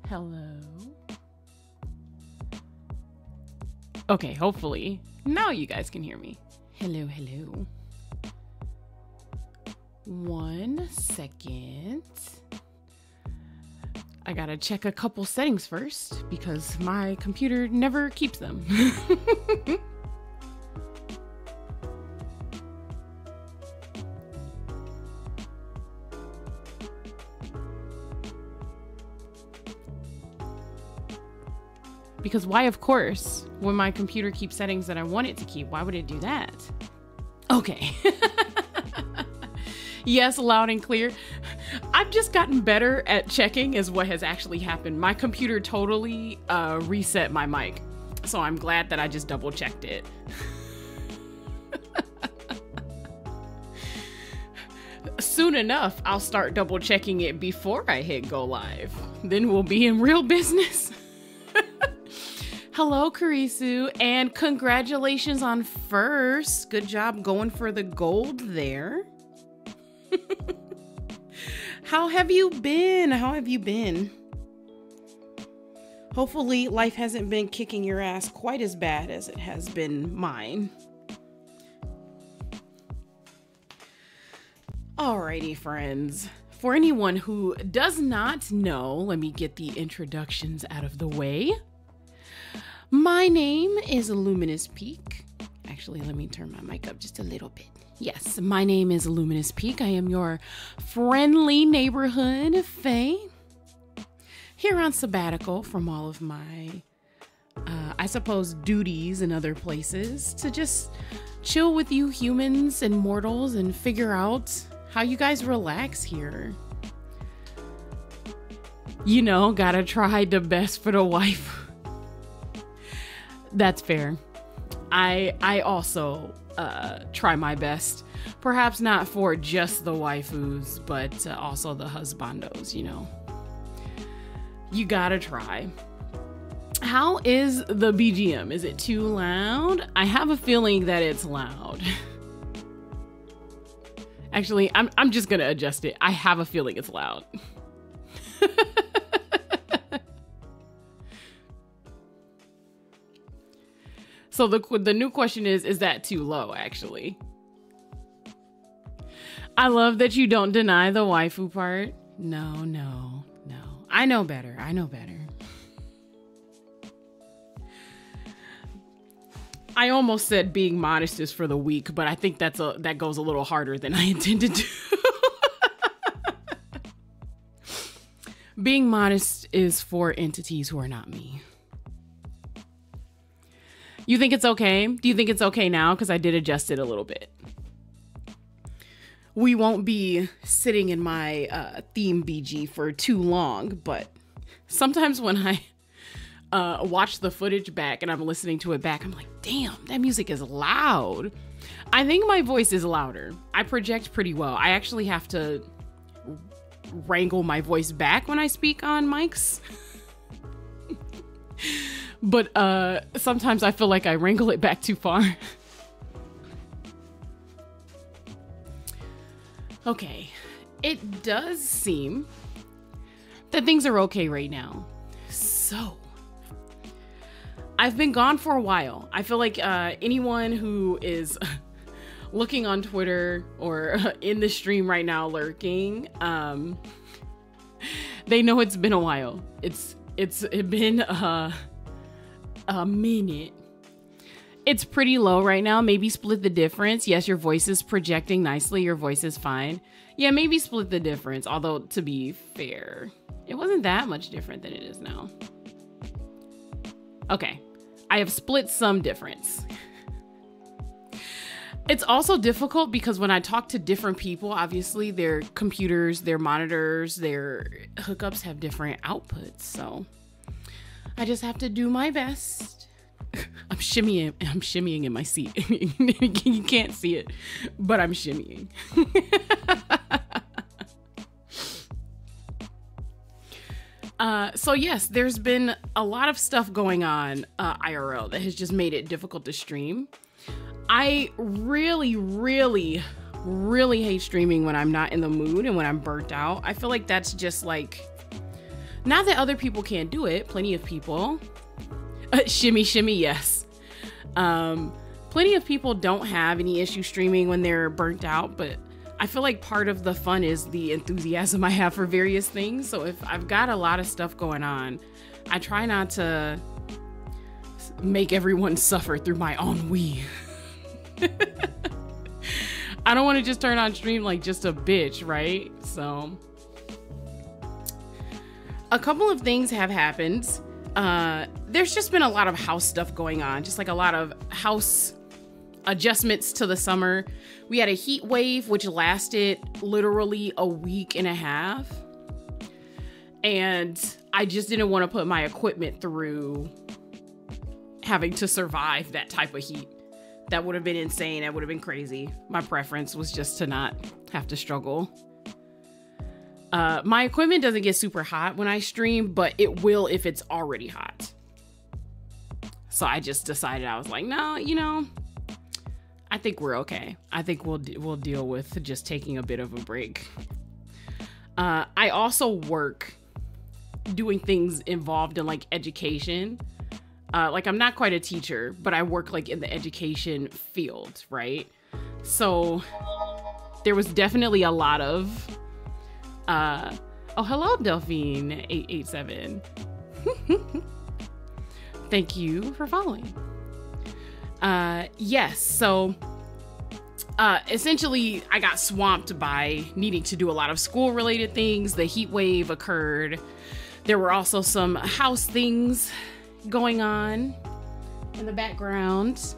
Hello. Okay, hopefully now you guys can hear me. Hello, hello. 1 second. I gotta check a couple settings first because my computer never keeps them. Because why, of course, when my computer keeps settings that I want it to keep, why would it do that? Okay. Yes, loud and clear. I've just gotten better at checking is what has actually happened. My computer totally reset my mic. So I'm glad that I just double checked it. Soon enough, I'll start double checking it before I hit go live. Then we'll be in real business. Hello, Karisu, and congratulations on first. Good job going for the gold there. How have you been? How have you been? Hopefully life hasn't been kicking your ass quite as bad as it has been mine. Alrighty, friends. For anyone who does not know, let me get the introductions out of the way. My name is Luminous Peak. Actually, let me turn my mic up just a little bit. Yes, my name is Luminous Peak. I am your friendly neighborhood fae. Here on sabbatical from all of my, I suppose, duties and other places to just chill with you humans and mortals and figure out how you guys relax here. You know, gotta try the best for the wife. That's fair. I also try my best. Perhaps not for just the waifus, but also the husbandos, you know. You gotta try. How is the BGM? Is it too loud? I have a feeling that it's loud. Actually, I'm just gonna adjust it. I have a feeling it's loud. So the new question is that too low, actually? I love that you don't deny the waifu part. No. I know better. I know better. I almost said being modest is for the weak, but I think that goes a little harder than I intended to. Being modest is for entities who are not me. You think it's okay? Do you think it's okay now? Because I did adjust it a little bit. We won't be sitting in my theme BG for too long, but sometimes when I watch the footage back and I'm listening to it back, I'm like, damn, that music is loud. I think my voice is louder. I project pretty well. I actually have to wrangle my voice back when I speak on mics. But sometimes I feel like I wrangle it back too far. Okay, it does seem that things are okay right now. So, I've been gone for a while. I feel like anyone who is looking on Twitter or in the stream right now lurking, they know it's been a while. It's been a minute. It's pretty low right now. Maybe split the difference. Yes, your voice is projecting nicely. Your voice is fine. Yeah, maybe split the difference. Although, to be fair, it wasn't that much different than it is now. Okay, I have split some difference. It's also difficult because when I talk to different people, obviously their computers, their monitors, their hookups have different outputs. So I just have to do my best. I'm shimmying in my seat. You can't see it, but I'm shimmying. So yes, there's been a lot of stuff going on IRL that has just made it difficult to stream. I really hate streaming when I'm not in the mood and when I'm burnt out. I feel like that's just like Not that other people can't do it. Plenty of people. Shimmy, shimmy, yes. Plenty of people don't have any issue streaming when they're burnt out, but I feel like part of the fun is the enthusiasm I have for various things. So if I've got a lot of stuff going on, I try not to make everyone suffer through my ennui. I don't want to just turn on stream like just a bitch, right? So a couple of things have happened. There's just been a lot of house stuff going on, just like a lot of house adjustments to the summer. We had a heat wave, which lasted literally a week and a half. And I just didn't want to put my equipment through having to survive that type of heat. That would have been insane. That would have been crazy. My preference was just to not have to struggle. My equipment doesn't get super hot when I stream, but it will if it's already hot. So I just decided, I was like, no, you know, I think we're okay. I think we'll deal with just taking a bit of a break. I also work doing things involved in like education. Like I'm not quite a teacher, but I work like in the education field, right? So there was definitely a lot of, oh, hello, Delphine 887. Thank you for following. Yes, so essentially I got swamped by needing to do a lot of school related things. The heat wave occurred. There were also some house things going on in the background.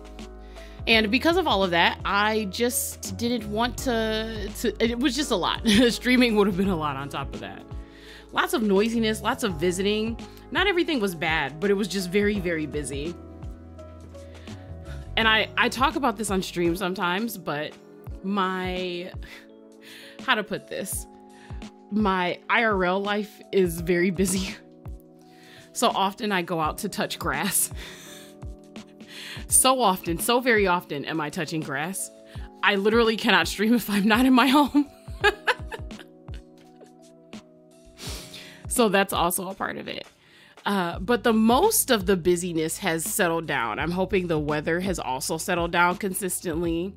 And because of all of that, I just didn't want to it was just a lot. Streaming would have been a lot on top of that. Lots of noisiness, lots of visiting. Not everything was bad, but it was just very, very busy. And I talk about this on stream sometimes, but how to put this? My IRL life is very busy. So often I go out to touch grass. So often, so very often am I touching grass. I literally cannot stream if I'm not in my home. So that's also a part of it. But the most of the busyness has settled down. I'm hoping the weather has also settled down consistently,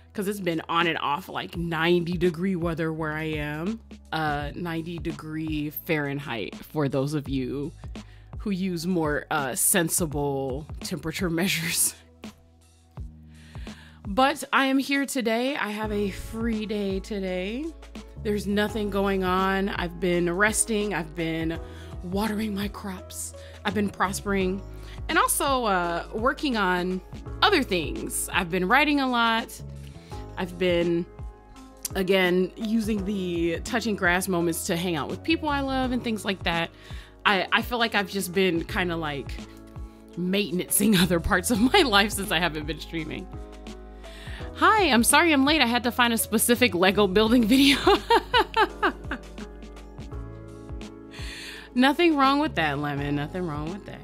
because it's been on and off like 90-degree weather where I am. 90-degree Fahrenheit for those of you who use more sensible temperature measures. But I am here today. I have a free day today. There's nothing going on. I've been resting. I've been watering my crops. I've been prospering and also working on other things. I've been writing a lot. I've been, again, using the touching grass moments to hang out with people I love and things like that. I feel like I've just been kind of like maintenancing other parts of my life since I haven't been streaming. Hi, I'm sorry I'm late. I had to find a specific Lego building video. Nothing wrong with that, Lemon. Nothing wrong with that.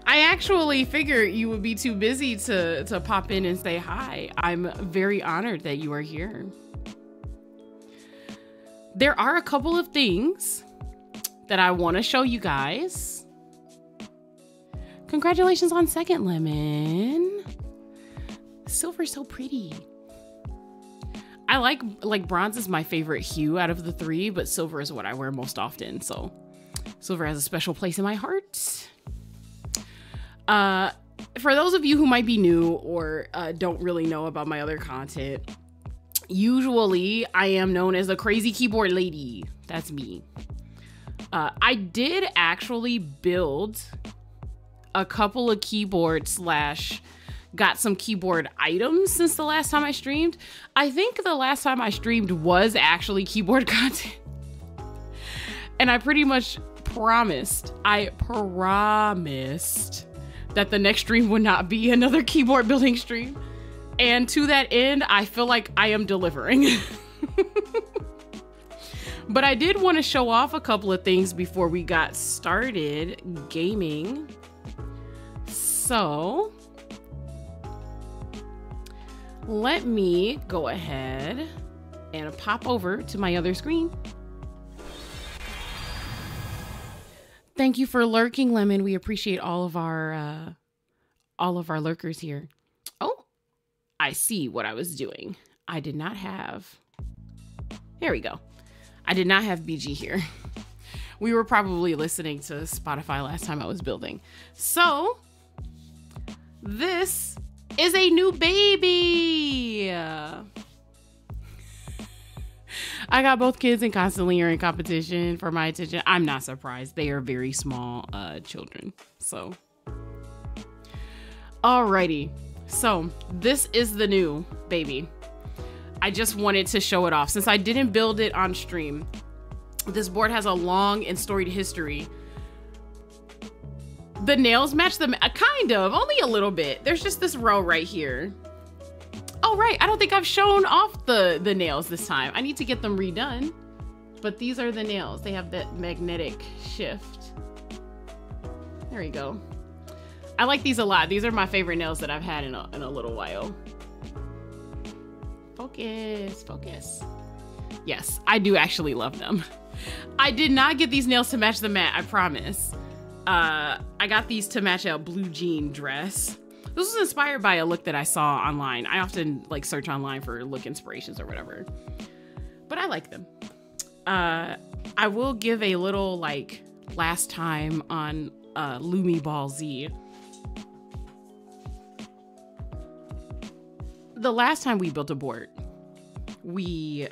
I actually figured you would be too busy to pop in and say hi. I'm very honored that you are here. There are a couple of things that I want to show you guys. Congratulations on second, Lemon. Silver's so pretty. I like bronze is my favorite hue out of the three, but silver is what I wear most often. So silver has a special place in my heart. For those of you who might be new or don't really know about my other content, usually I am known as the crazy keyboard lady. That's me. I did actually build a couple of keyboards / got some keyboard items since the last time I streamed. I think the last time I streamed was actually keyboard content. And I pretty much promised that the next stream would not be another keyboard building stream. And to that end, I feel like I am delivering. But I did want to show off a couple of things before we got started gaming. So let me go ahead and pop over to my other screen. Thank you for lurking, Lemon. We appreciate all of our lurkers here. Oh, I see what I was doing. I did not have... There we go. I did not have BG here. We were probably listening to Spotify last time I was building. So, this is a new baby. I got both kids and constantly are in competition for my attention. I'm not surprised. They are very small children. So, alrighty. So, this is the new baby. I just wanted to show it off since I didn't build it on stream. This board has a long and storied history. The nails match them, kind of, only a little bit. There's just this row right here. Oh, right. I don't think I've shown off the nails this time. I need to get them redone. But these are the nails. They have that magnetic shift. There we go. I like these a lot. These are my favorite nails that I've had in a little while. Focus, focus. Yes, I do actually love them. I did not get these nails to match the mat, I promise. I got these to match a blue jean dress. This was inspired by a look that I saw online. I often like search online for look inspirations or whatever. But I like them. I will give a little like last time on Lumi Ball Z. The last time we built a board, we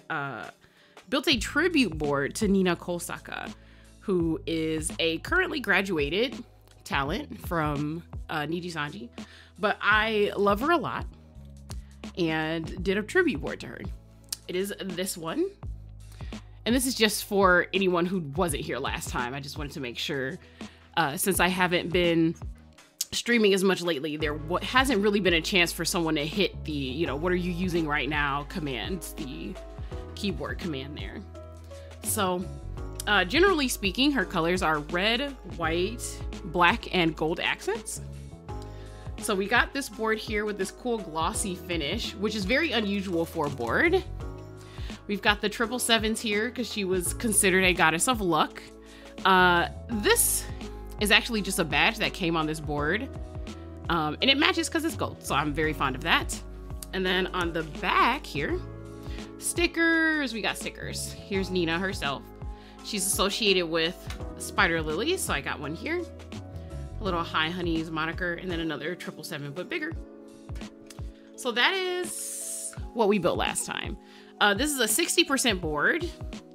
built a tribute board to Nina Kosaka, who is a currently graduated talent from Nijisanji, but I love her a lot and did a tribute board to her. It is this one, and this is just for anyone who wasn't here last time. I just wanted to make sure, since I haven't been streaming as much lately, there hasn't really been a chance for someone to hit the, you know, what are you using right now command, the keyboard command there. So generally speaking, her colors are red, white, black, and gold accents. So we got this board here with this cool glossy finish, which is very unusual for a board. We've got the 777s here because she was considered a goddess of luck. This is actually just a badge that came on this board. And it matches because it's gold, so I'm very fond of that. And then on the back here, stickers. We got stickers. Here's Nina herself. She's associated with Spider Lilies, so I got one here. A little Hi Honeys moniker, and then another 777, but bigger. So that is what we built last time. This is a 60% board.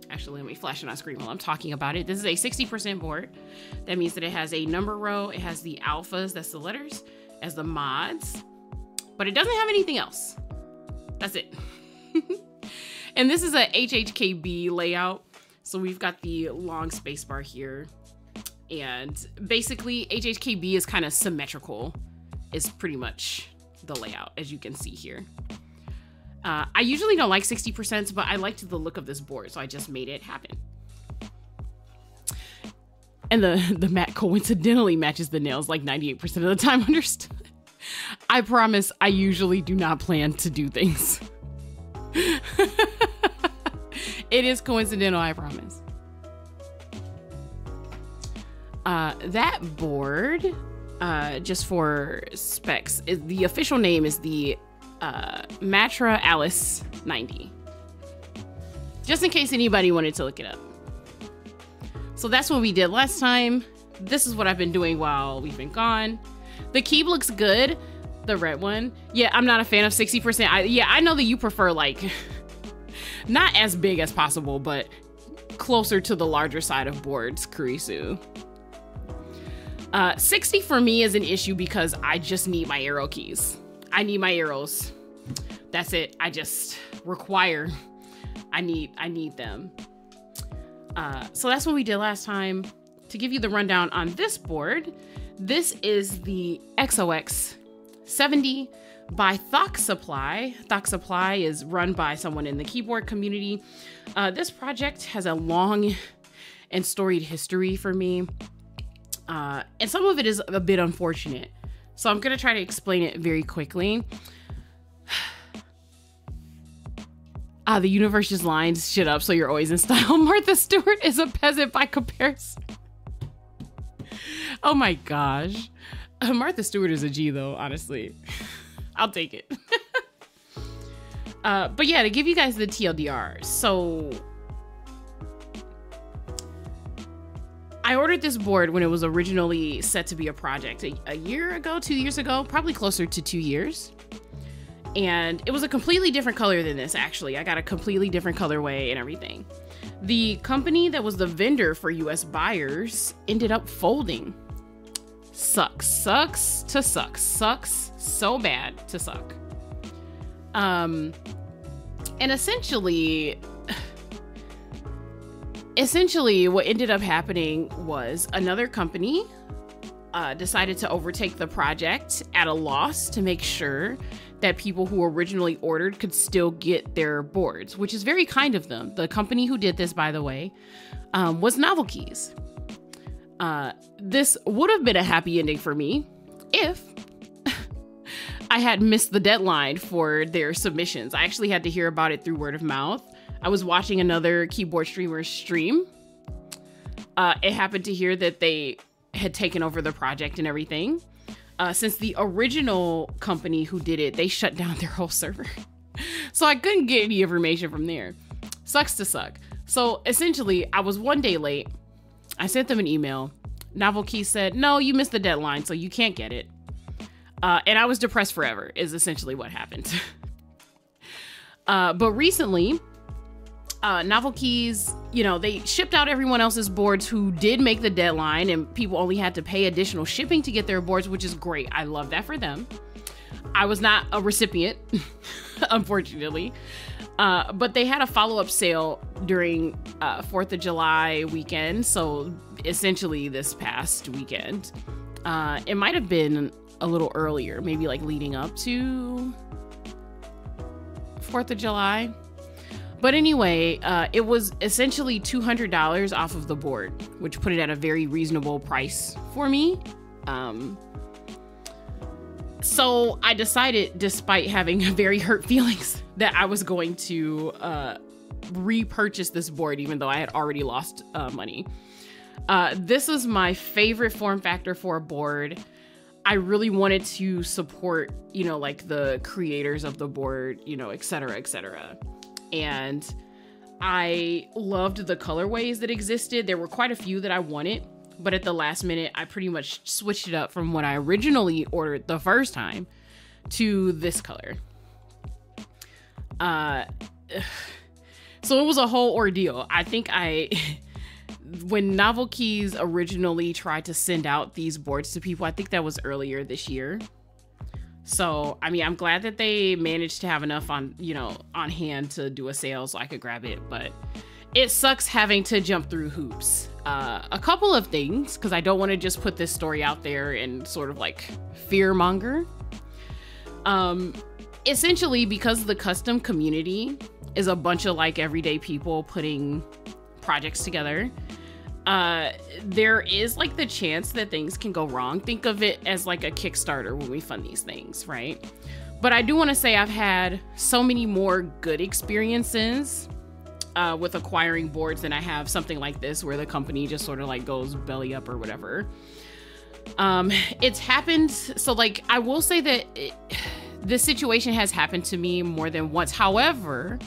Actually, let me flash it on screen while I'm talking about it. This is a 60% board. That means that it has a number row. It has the alphas, that's the letters, as the mods, but it doesn't have anything else. That's it. And this is a HHKB layout. So we've got the long space bar here. And basically HHKB is kind of symmetrical, is pretty much the layout, as you can see here. I usually don't like 60%, but I liked the look of this board, so I just made it happen. And the mat coincidentally matches the nails like 98% of the time. Understood. I promise I usually do not plan to do things. It is coincidental, I promise. That board, just for specs, the official name is the Matra Alice 90. Just in case anybody wanted to look it up. So that's what we did last time. This is what I've been doing while we've been gone. The keeb looks good, the red one. Yeah, I'm not a fan of 60%. I know that you prefer like, not as big as possible, but closer to the larger side of boards, Kurisu. 60 for me is an issue because I just need my arrow keys. I need my arrows. That's it. I just require, I need them. So that's what we did last time. To give you the rundown on this board, this is the XOX 70 by Thok Supply. Thok Supply is run by someone in the keyboard community. This project has a long and storied history for me. And some of it is a bit unfortunate. So I'm gonna try to explain it very quickly. The universe just lines shit up so you're always in style. Martha Stewart is a peasant by comparison. Oh my gosh. Martha Stewart is a G though, honestly. I'll take it. But yeah, to give you guys the TLDR. So I ordered this board when it was originally set to be a project a year ago, 2 years ago, probably closer to 2 years. And it was a completely different color than this, actually. I got a completely different colorway and everything. The company that was the vendor for US buyers ended up folding. Sucks so bad to suck. And essentially what ended up happening was another company decided to overtake the project at a loss to make sure that people who originally ordered could still get their boards, which is very kind of them. The company who did this, by the way, was Novel Keys. This would have been a happy ending for me if I had missed the deadline for their submissions. I actually had to hear about it through word of mouth. I was watching another keyboard streamer stream. It happened to hear that they had taken over the project and everything. Since the original company who did it, they shut down their whole server. So I couldn't get any information from there. Sucks to suck. So essentially, I was 1 day late. I sent them an email. Novel Key said, no, you missed the deadline, so you can't get it. And I was depressed forever, is essentially what happened. But recently, Novel Keys, you know, they shipped out everyone else's boards who did make the deadline, and people only had to pay additional shipping to get their boards, which is great. I love that for them. I was not a recipient, unfortunately. But they had a follow-up sale during 4th of July weekend. So essentially this past weekend. It might have been a little earlier, maybe like leading up to 4th of July. But anyway, it was essentially $200 off of the board, which put it at a very reasonable price for me. So I decided, despite having very hurt feelings, that I was going to repurchase this board, even though I had already lost money. This is my favorite form factor for a board. I really wanted to support, you know, like the creators of the board, you know, et cetera, et cetera. And I loved the colorways that existed. There were quite a few that I wanted, but at the last minute, I pretty much switched it up from what I originally ordered the first time to this color. So it was a whole ordeal. I think when Novel Keys originally tried to send out these boards to people, I think that was earlier this year. So, I mean, I'm glad that they managed to have enough on hand to do a sale so I could grab it, but it sucks having to jump through hoops. A couple of things, because I don't want to just put this story out there and sort of like fear monger. Essentially, because the custom community is a bunch of like everyday people putting projects together, there is like the chance that things can go wrong. Think of it as like a Kickstarter when we fund these things, right? But I do want to say I've had so many more good experiences with acquiring boards than I have something like this where the company just sort of like goes belly up or whatever. It's happened. So like, I will say that this situation has happened to me more than once. However,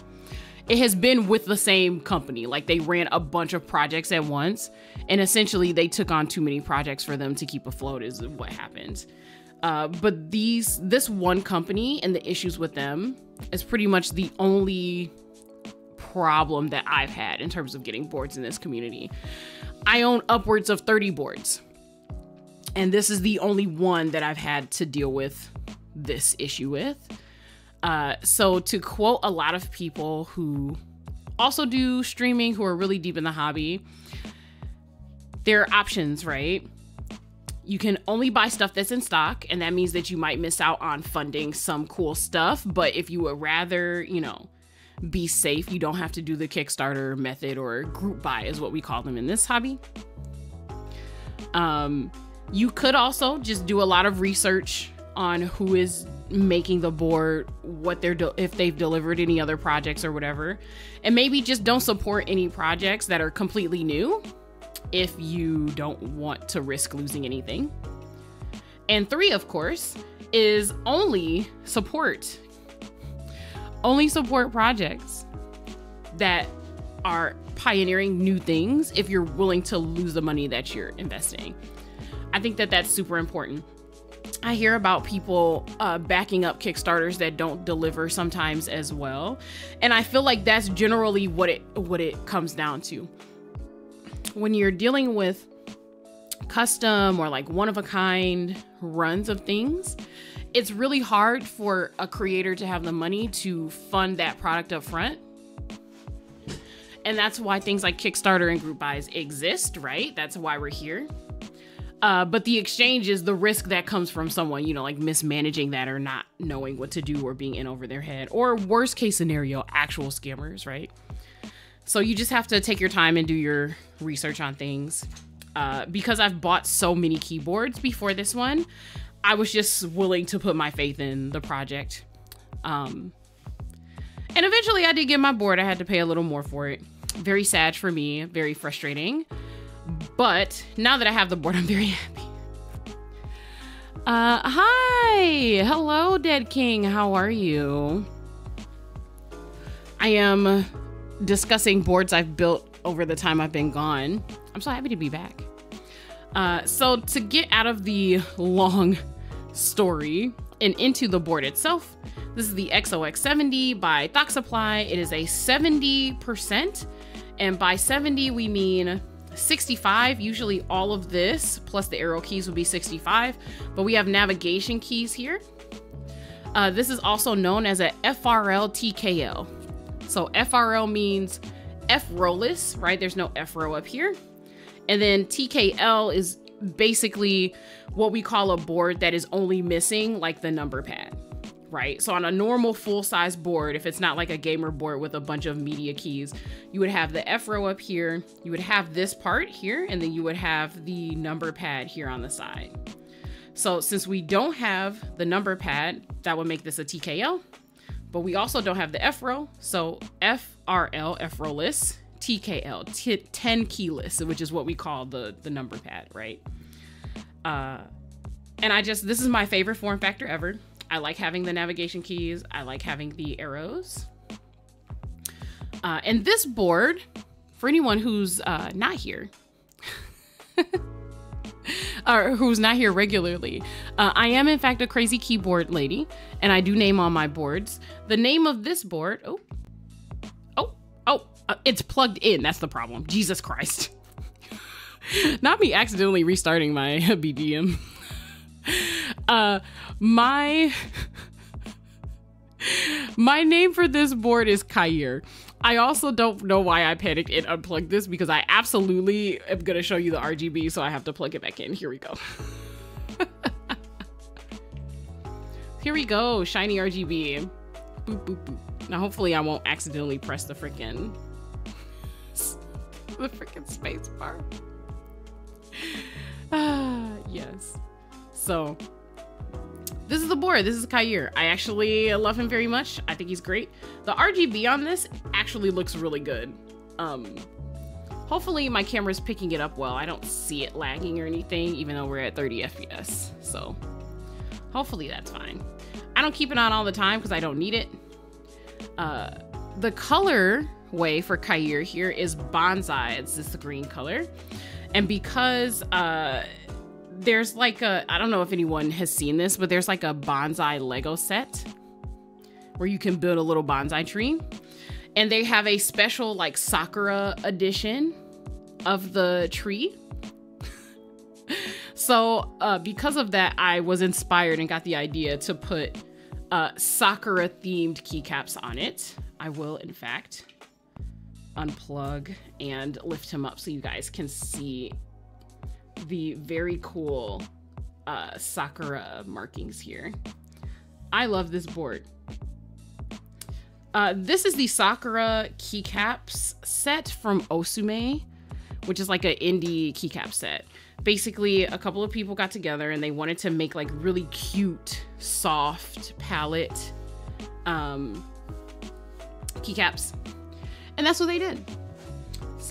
it has been with the same company. Like they ran a bunch of projects at once, and essentially they took on too many projects for them to keep afloat is what happened. But this one company and the issues with them is pretty much the only problem that I've had in terms of getting boards in this community. I own upwards of 30 boards, and this is the only one that I've had to deal with this issue with. So to quote a lot of people who also do streaming, who are really deep in the hobby, there are options, right? You can only buy stuff that's in stock, and that means that you might miss out on funding some cool stuff. But if you would rather, you know, be safe, you don't have to do the Kickstarter method, or group buy is what we call them in this hobby. You could also just do a lot of research on who is making the board, what they're if they've delivered any other projects or whatever, and maybe just don't support any projects that are completely new. if you don't want to risk losing anything. And 3, of course, is only support projects that are pioneering new things if you're willing to lose the money that you're investing. I think that that's super important. I hear about people backing up Kickstarters that don't deliver sometimes as well. And I feel like that's generally what it comes down to. When you're dealing with custom or like one-of-a-kind runs of things, it's really hard for a creator to have the money to fund that product up front. And that's why things like Kickstarter and group buys exist, right? That's why we're here. But the exchange is the risk that comes from someone, you know, like mismanaging that or not knowing what to do or being in over their head, or worst case scenario, actual scammers, right? So you just have to take your time and do your research on things. Because I've bought so many keyboards before this one, I was just willing to put my faith in the project. And eventually I did get my board. I had to pay a little more for it. Very sad for me, very frustrating. But now that I have the board, I'm very happy. Hi, hello, Dead King. How are you? I am discussing boards I've built over the time I've been gone. I'm so happy to be back. So to get out of the long story and into the board itself, this is the XOX70 by Thought Supply. It is a 70%, and by 70 we mean 65. Usually all of this plus the arrow keys would be 65, but we have navigation keys here. This is also known as a FRL TKL. So FRL means F rowless, right? There's no F row up here. And then TKL is basically what we call a board that is only missing like the number pad, right? So on a normal full-size board, if it's not like a gamer board with a bunch of media keys, you would have the F row up here, you would have this part here, and then you would have the number pad here on the side. So since we don't have the number pad, that would make this a TKL, but we also don't have the F row, so FRL, F rowless, TKL, 10 keyless, which is what we call the number pad, right? And this is my favorite form factor ever. I like having the navigation keys. I like having the arrows. And this board, for anyone who's not here, or who's not here regularly, I am in fact a crazy keyboard lady, and I do name all my boards. The name of this board, it's plugged in. That's the problem. Jesus Christ. Not me accidentally restarting my BDM. My name for this board is Kair. I also don't know why I panicked and unplugged this, because I absolutely am going to show you the RGB, so I have to plug it back in. Here we go. Here we go. Shiny RGB. Boop, boop, boop. Now, hopefully I won't accidentally press the freaking space bar. Yes. So this is the board. This is Kair. I actually love him very much. I think he's great. The RGB on this actually looks really good. Hopefully my camera's picking it up well. I don't see it lagging or anything, even though we're at 30 FPS. So hopefully that's fine. I don't keep it on all the time because I don't need it. The color way for Kair here is Bonsai. It's this green color. And because there's like a, I don't know if anyone has seen this, but there's like a bonsai Lego set where you can build a little bonsai tree. And they have a special like Sakura edition of the tree. So because of that, I was inspired and got the idea to put Sakura themed keycaps on it. I will in fact unplug and lift him up so you guys can see the very cool Sakura markings here. I love this board. This is the Sakura keycaps set from Osume, which is like an indie keycap set. Basically, a couple of people got together and they wanted to make like really cute, soft palette keycaps. And that's what they did.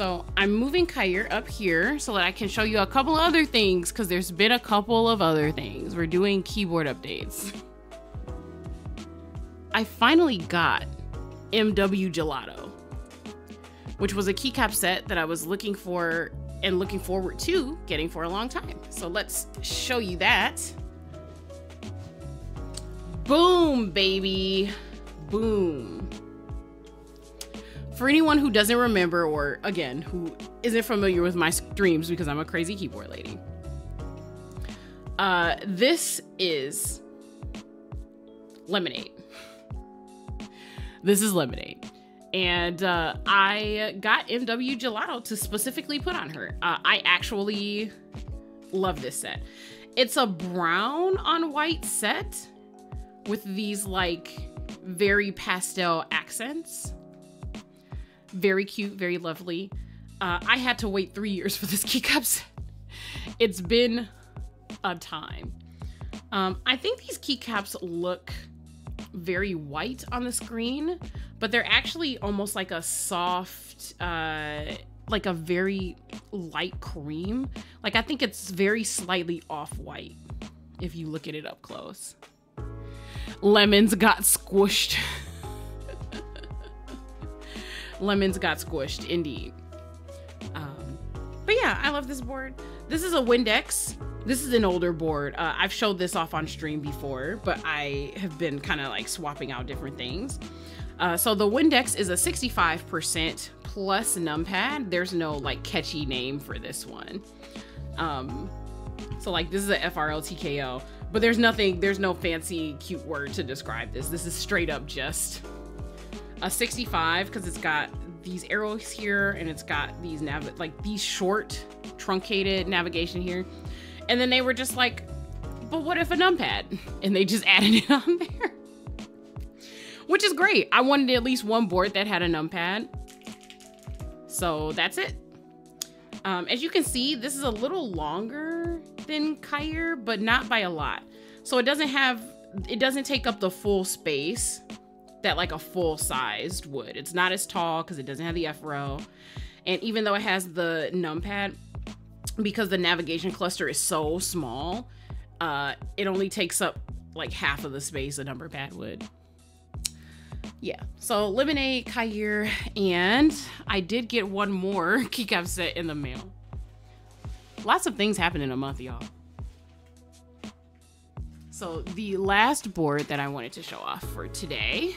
So I'm moving Kair up here so that I can show you a couple of other things, because there's been a couple of other things. We're doing keyboard updates. I finally got MW Gelato, which was a keycap set that I was looking for and looking forward to getting for a long time. So let's show you that. Boom, baby. Boom. For anyone who doesn't remember, or again, who isn't familiar with my streams because I'm a crazy keyboard lady, this is Lemonade. This is Lemonade. And I got MW Gelato to specifically put on her. I actually love this set. It's a brown on white set with these like very pastel accents. Very cute, very lovely. I had to wait 3 years for this keycap set. It's been a time. I think these keycaps look very white on the screen, but they're actually almost like a soft, like a very light cream. Like I think it's very slightly off-white if you look at it up close. Lemons got squished. Lemons got squished, indeed. But yeah, I love this board. This is a Windex. This is an older board. I've showed this off on stream before, but I have been kind of like swapping out different things. So the Windex is a 65% plus numpad. There's no like catchy name for this one. So like this is a FRLTKO, but there's no fancy cute word to describe this. This is straight up just a 65 because it's got these arrows here and it's got these these short truncated navigation here. And then they were just like, but what if a numpad? And they just added it on there, which is great. I wanted at least one board that had a numpad. So that's it. As you can see, this is a little longer than Kair, but not by a lot. So it doesn't take up the full space that like a full-sized would. It's not as tall because it doesn't have the FRO. And even though it has the numpad, because the navigation cluster is so small, it only takes up like half of the space a number pad would. Yeah, so Lemonade, Kair, and I did get one more keycap set in the mail. Lots of things happen in a month, y'all. So the last board that I wanted to show off for today,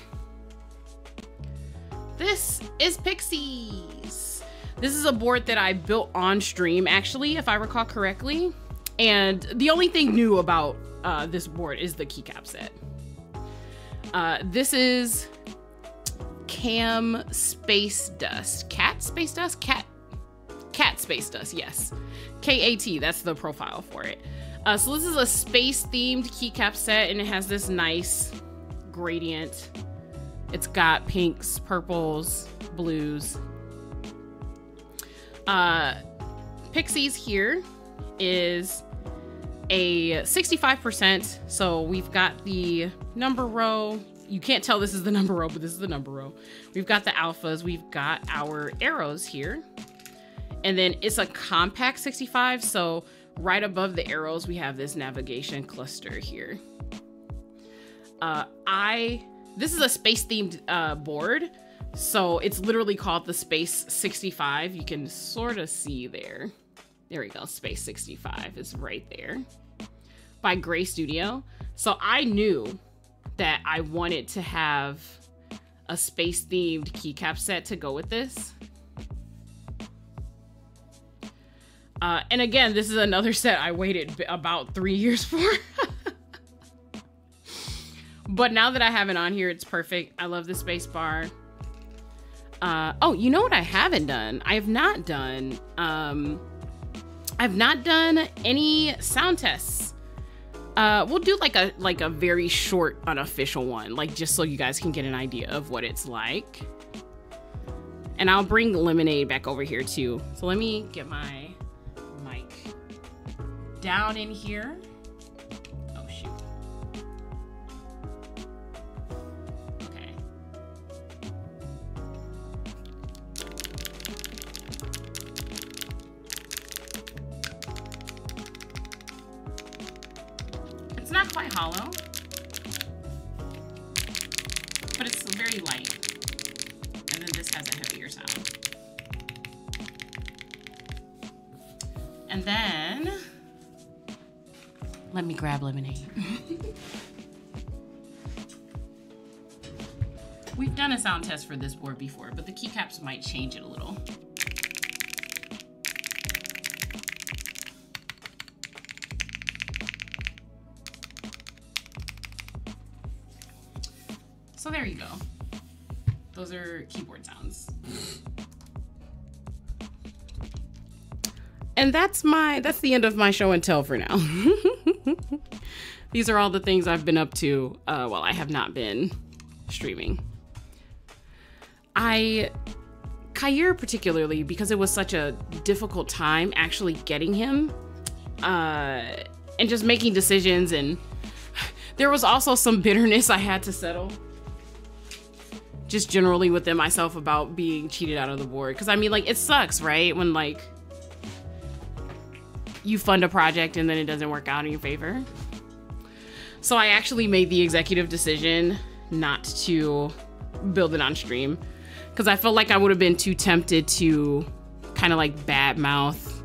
this is Pixies. This is a board that I built on stream, actually, if I recall correctly. And the only thing new about this board is the keycap set. This is Cam Space Dust. Cat Space Dust? Cat Space Dust, yes. KAT, that's the profile for it. So this is a space-themed keycap set, and it has this nice gradient. It's got pinks, purples, blues. Pixies here is a 65%. So we've got the number row. You can't tell this is the number row, but this is the number row. We've got the alphas. We've got our arrows here. And then it's a compact 65. So right above the arrows, we have this navigation cluster here. This is a space-themed board. So it's literally called the Space 65. You can sort of see there. There we go. Space 65 is right there by Gray Studio. So I knew that I wanted to have a space-themed keycap set to go with this. And again, this is another set I waited about 3 years for. But now that I have it on here, it's perfect. I love the space bar. Oh, you know what I haven't done? I've not done any sound tests. We'll do like a very short unofficial one, like just so you guys can get an idea of what it's like. And I'll bring Lemonade back over here too. So let me get my mic down in here. Oh shoot. Okay. not quite hollow, but it's very light. And then this has a heavier sound. And then, let me grab lemonade. We've done a sound test for this board before, but the keycaps might change it a little. So there you go. Those are keyboard sounds. And that's the end of my show and tell for now. These are all the things I've been up to while I have not been streaming. Kair particularly, because it was such a difficult time actually getting him and just making decisions, and there was also some bitterness I had to settle just generally within myself about being cheated out of the board. Because I mean, like, it sucks, right? When like you fund a project and then it doesn't work out in your favor. So I actually made the executive decision not to build it on stream, because I felt like I would have been too tempted to kind of like badmouth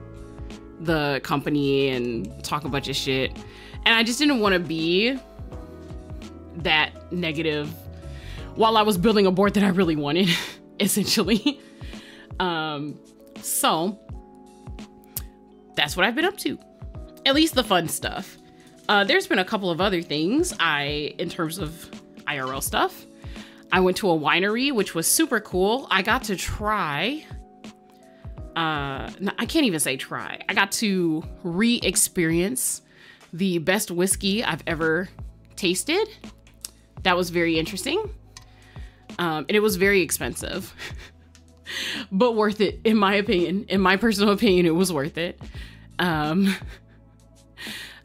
the company and talk a bunch of shit. And I just didn't want to be that negative while I was building a board that I really wanted, essentially. So that's what I've been up to. At least the fun stuff. There's been a couple of other things in terms of IRL stuff. I went to a winery, which was super cool. I got to try, I can't even say try. I got to re-experience the best whiskey I've ever tasted. That was very interesting. And it was very expensive, but worth it, in my opinion. In my personal opinion, it was worth it.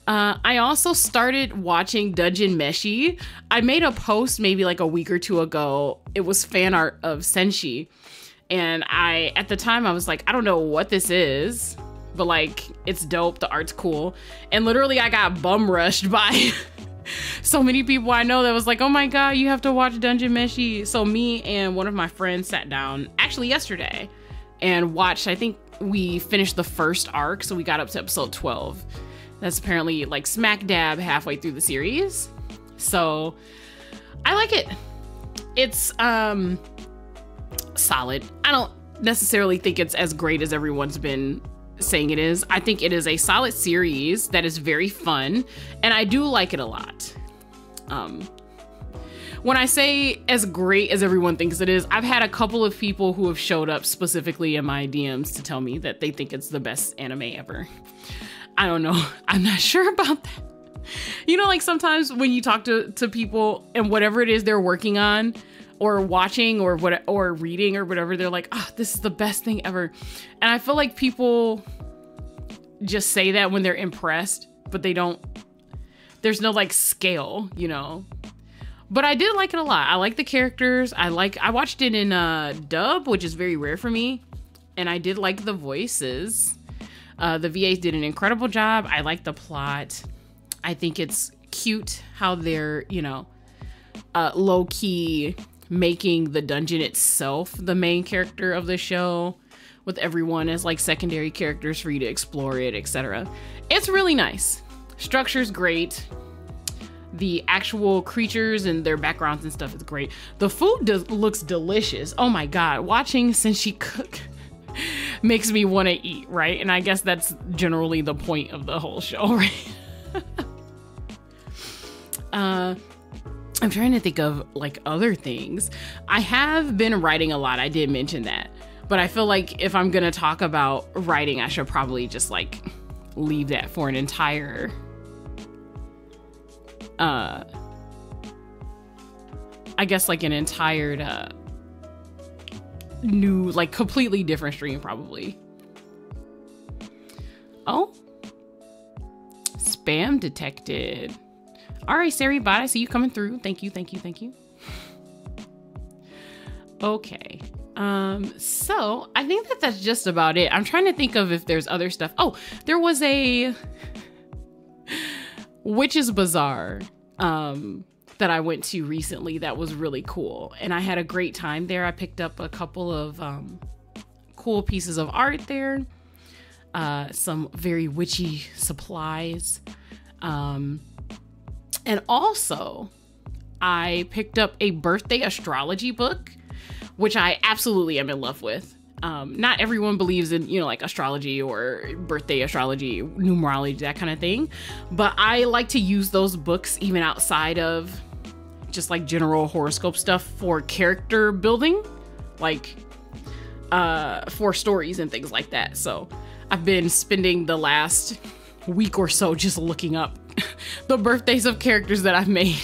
I also started watching Dungeon Meshi. I made a post maybe like a week or two ago. It was fan art of Senshi. And at the time I was like, I don't know what this is, but like, it's dope. The art's cool. And literally I got bum rushed by so many people I know that was like, oh my God, you have to watch Dungeon Meshi. So me and one of my friends sat down actually yesterday and watched. I think we finished the first arc. So we got up to episode 12. That's apparently like smack dab halfway through the series. So I like it. It's solid. I don't necessarily think it's as great as everyone's been saying it is. I think it is a solid series that is very fun, and I do like it a lot. When I say as great as everyone thinks it is, I've had a couple of people who have showed up specifically in my DMs to tell me that they think it's the best anime ever. I don't know. I'm not sure about that. You know, like sometimes when you talk to people and whatever it is they're working on or watching or reading or whatever, they're like, oh, this is the best thing ever. And I feel like people just say that when they're impressed, but they don't, there's no like scale, you know? But I did like it a lot. I like the characters. I watched it in dub, which is very rare for me. And I did like the voices. The VAs did an incredible job. I like the plot. I think it's cute how they're, you know, low-key making the dungeon itself the main character of the show, with everyone as like secondary characters for you to explore it, etc. It's really nice. Structure's great. The actual creatures and their backgrounds and stuff is great. The food looks delicious. Oh my God. Watching Senshi cook makes me want to eat, right? And I guess that's generally the point of the whole show, right? I'm trying to think of like other things. I have been writing a lot. I did mention that, but I feel like if I'm gonna talk about writing, I should probably just like leave that for an entire I guess like an entire new, like completely different stream probably. Oh, spam detected. All right, Sari Bot, I see you coming through. Thank you, thank you, thank you. Okay, so I think that's just about it. I'm trying to think of if there's other stuff. Oh, there was a which is bizarre, that I went to recently that was really cool. And I had a great time there. I picked up a couple of cool pieces of art there, some very witchy supplies. And also I picked up a birthday astrology book, which I absolutely am in love with. Not everyone believes in, you know, like astrology or birthday astrology, numerology, that kind of thing. But I like to use those books even outside of just like general horoscope stuff for character building, like for stories and things like that. So I've been spending the last week or so just looking up the birthdays of characters that I've made.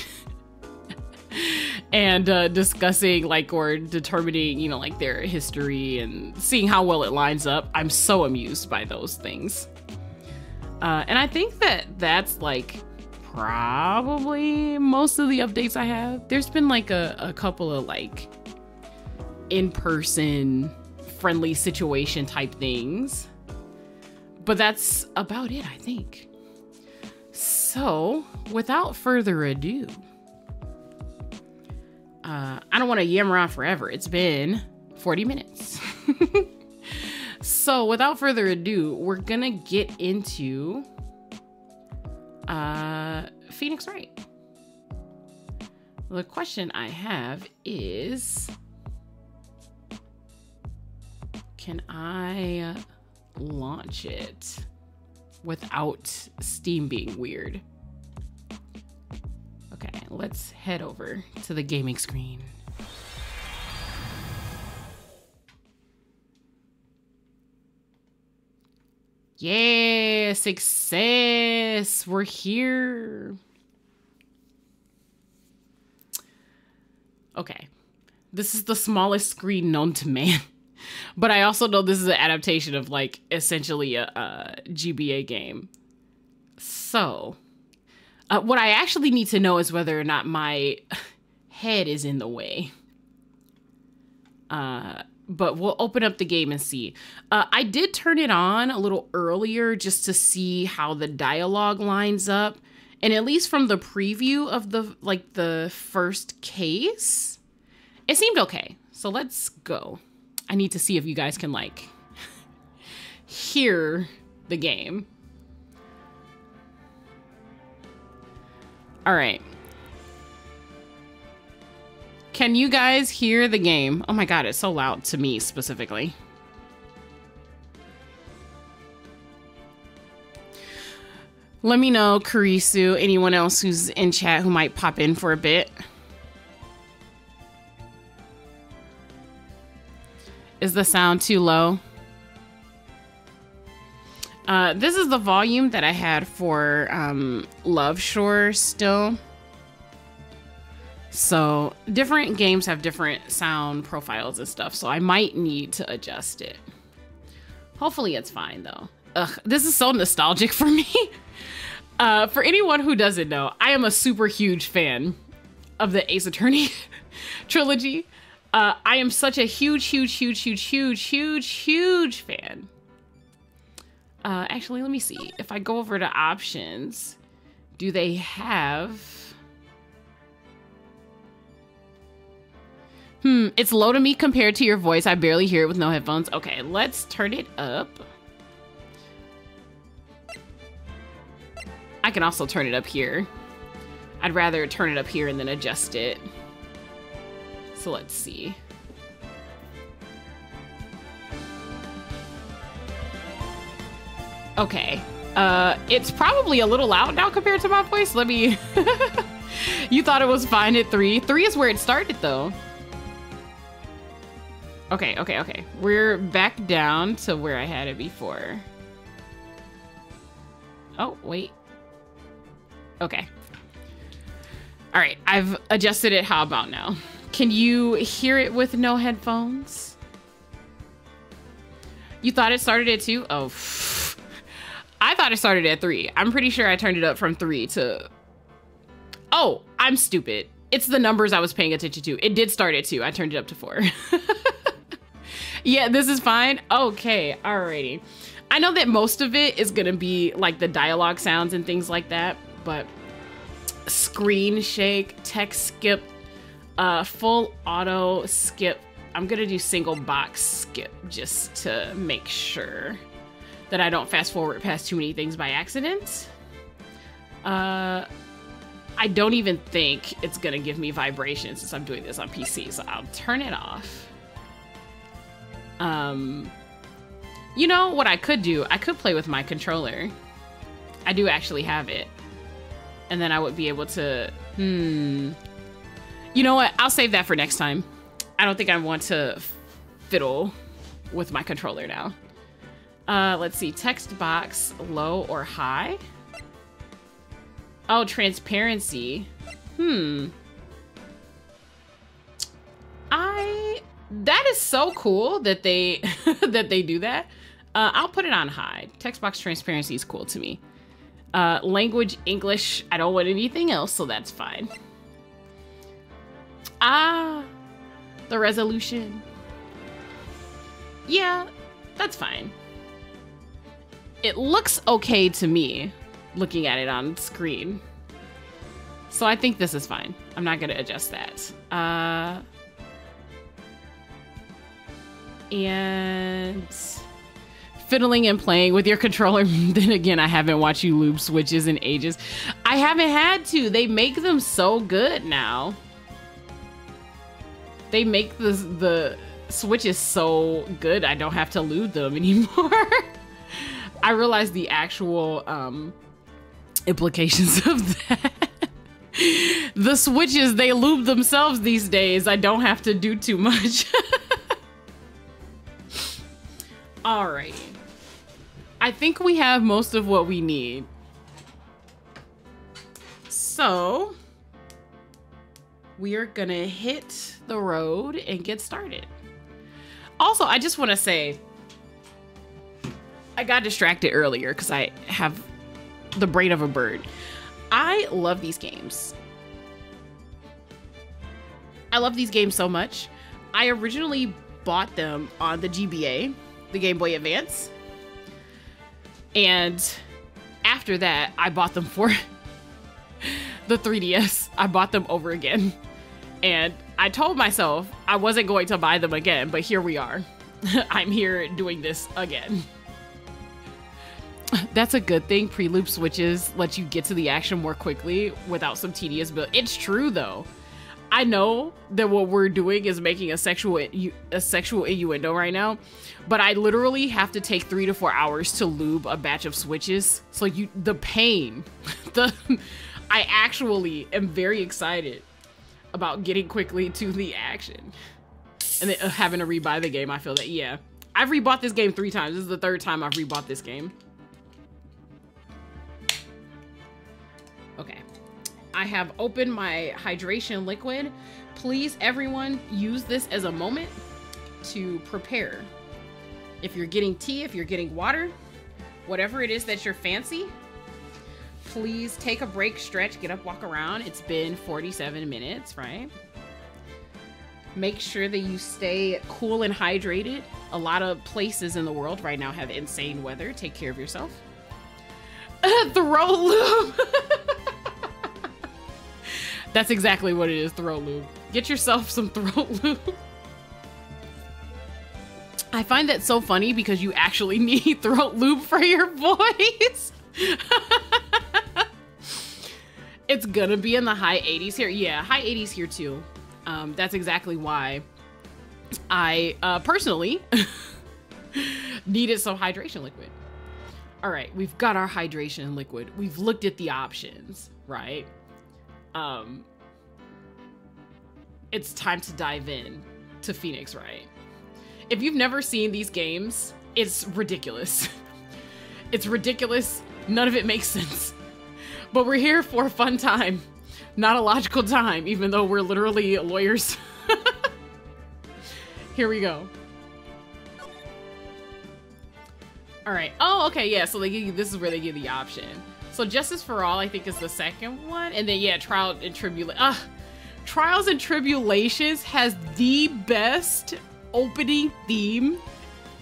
And discussing like or determining, you know, like their history and seeing how well it lines up. I'm so amused by those things. And I think that that's like probably most of the updates I have. There's been like a couple of like in-person friendly situation type things, but that's about it, I think. So without further ado, I don't want to yammer on forever. It's been 40 minutes. So without further ado, we're gonna get into Phoenix Wright. The question I have is, can I launch it without Steam being weird? Okay, let's head over to the gaming screen. Yeah, success! We're here. Okay, this is the smallest screen known to man, but I also know this is an adaptation of like essentially a GBA game. So what I actually need to know is whether or not my head is in the way. But we'll open up the game and see. I did turn it on a little earlier just to see how the dialogue lines up. And at least from the preview of the first case, it seemed okay. So let's go. I need to see if you guys can like hear the game. All right. Can you guys hear the game? Oh my God, it's so loud to me specifically. Let me know, Karisu, anyone else who's in chat who might pop in for a bit. Is the sound too low? This is the volume that I had for Love Shore still. So different games have different sound profiles and stuff, so I might need to adjust it. Hopefully it's fine though. Ugh, this is so nostalgic for me. For anyone who doesn't know, I am a super huge fan of the Ace Attorney trilogy. I am such a huge fan. Actually, let me see. If I go over to options, do they have... It's low to me compared to your voice. I barely hear it with no headphones. Okay, let's turn it up. I can also turn it up here. I'd rather turn it up here and then adjust it. So let's see. Okay. It's probably a little loud now compared to my voice. Let me... You thought it was fine at 3. 3 is where it started though. Okay. We're back down to where I had it before. Oh, wait. Okay. All right, I've adjusted it. How about now? Can you hear it with no headphones? You thought it started at 2? Oh, I thought it started at 3. I'm pretty sure I turned it up from 3 to... Oh, I'm stupid. It's the numbers I was paying attention to. It did start at 2. I turned it up to 4. Yeah, this is fine. Okay, alrighty. I know that most of it is gonna be like the dialogue sounds and things like that. but screen shake, text skip, full auto skip. I'm gonna do single box skip just to make sure that I don't fast forward past too many things by accident. I don't even think it's gonna give me vibration since I'm doing this on PC, so I'll turn it off. You know what I could do? I could play with my controller. I do actually have it. And then I would be able to, You know what? I'll save that for next time. I don't think I want to fiddle with my controller now. Let's see, text box, low or high? Oh, transparency. That is so cool that they that they do that. I'll put it on high. Text box transparency is cool to me. Language English. I don't want anything else, so that's fine. The resolution. Yeah, that's fine. It looks okay to me, looking at it on screen. So I think this is fine. I'm not gonna adjust that. And fiddling and playing with your controller. Then again, I haven't watched you lube switches in ages. I haven't had to. They make them so good now. They make the switches so good, I don't have to lube them anymore. I realize the actual implications of that. The switches, they lube themselves these days. I don't have to do too much. Alright. I think we have most of what we need. So, we are gonna hit the road and get started. Also, I just want to say, I got distracted earlier because I have the brain of a bird. I love these games. I love these games so much. I originally bought them on the GBA, the Game Boy Advance. And after that, I bought them for the 3DS. I bought them over again. And I told myself I wasn't going to buy them again, but here we are. I'm here doing this again. That's a good thing. Pre-loop switches let you get to the action more quickly without some tedious build. It's true though. I know that what we're doing is making a sexual innuendo right now, but I literally have to take 3 to 4 hours to lube a batch of switches. So the pain, I actually am very excited about getting quickly to the action. And then having to rebuy the game, I feel that, yeah. I've rebought this game 3 times. This is the 3rd time I've rebought this game. Okay. I have opened my hydration liquid. Please, everyone, use this as a moment to prepare. If you're getting tea, if you're getting water, whatever it is that you're fancy, please take a break, stretch, get up, walk around. It's been 47 minutes, right? Make sure that you stay cool and hydrated. A lot of places in the world right now have insane weather. Take care of yourself. Throat lube. That's exactly what it is, throat lube. Get yourself some throat lube. I find that so funny because you actually need throat lube for your voice. It's gonna be in the high 80s here. Yeah, high 80s here too. That's exactly why I personally needed some hydration liquid. All right, we've got our hydration liquid. We've looked at the options, right? It's time to dive in to Phoenix Wright. If you've never seen these games, it's ridiculous. It's ridiculous. None of it makes sense. But we're here for a fun time, not a logical time, even though we're literally lawyers. Here we go. All right. Oh, okay. Yeah. So they give you, this is where they give the option. So Justice for All, I think, is the second one. And then, yeah, Trials and Tribulations has the best opening theme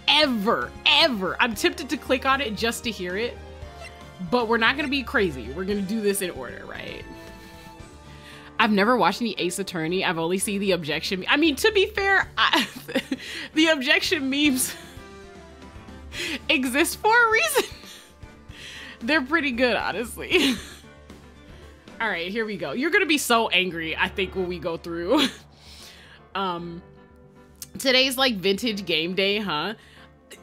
ever. I'm tempted to click on it just to hear it. But we're not gonna be crazy. We're gonna do this in order, right? I've never watched any Ace Attorney. I've only seen the objection. I mean, to be fair, the objection memes exist for a reason. They're pretty good, honestly. All right, here we go. You're gonna be so angry, I think, when we go through. Today's like vintage game day, huh?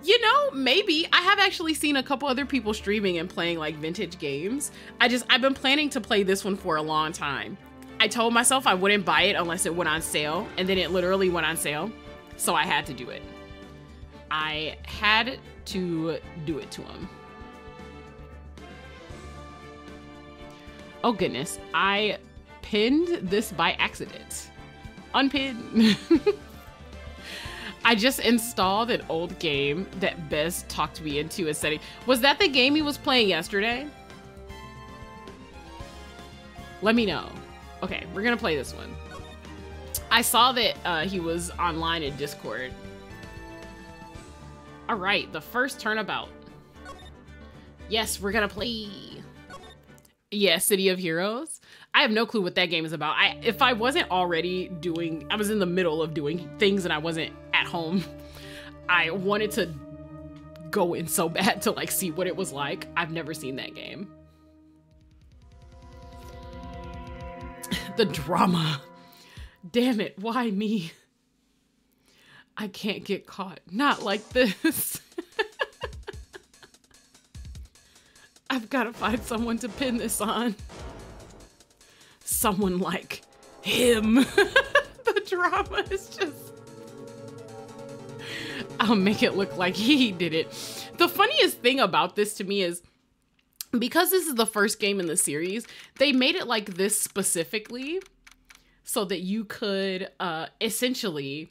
You know, maybe. I have actually seen a couple other people streaming and playing like vintage games. I've been planning to play this one for a long time. I told myself I wouldn't buy it unless it went on sale, and then it literally went on sale, so I had to do it. I had to do it to him. Oh goodness, I pinned this by accident. Unpin. I just installed an old game that Bez talked me into and said, was that the game he was playing yesterday? Let me know. Okay, we're gonna play this one. I saw that he was online in Discord. All right, the first turnabout. Yes, we're gonna play. Yeah, City of Heroes. I have no clue what that game is about. If I wasn't already doing, I was in the middle of doing things and I wasn't at home, I wanted to go in so bad to like see what it was like. I've never seen that game. The drama. Damn it, why me? I can't get caught. Not like this. I've got to find someone to pin this on. Someone like him. The drama is just... I'll make it look like he did it. The funniest thing about this to me is, because this is the first game in the series, they made it like this specifically so that you could essentially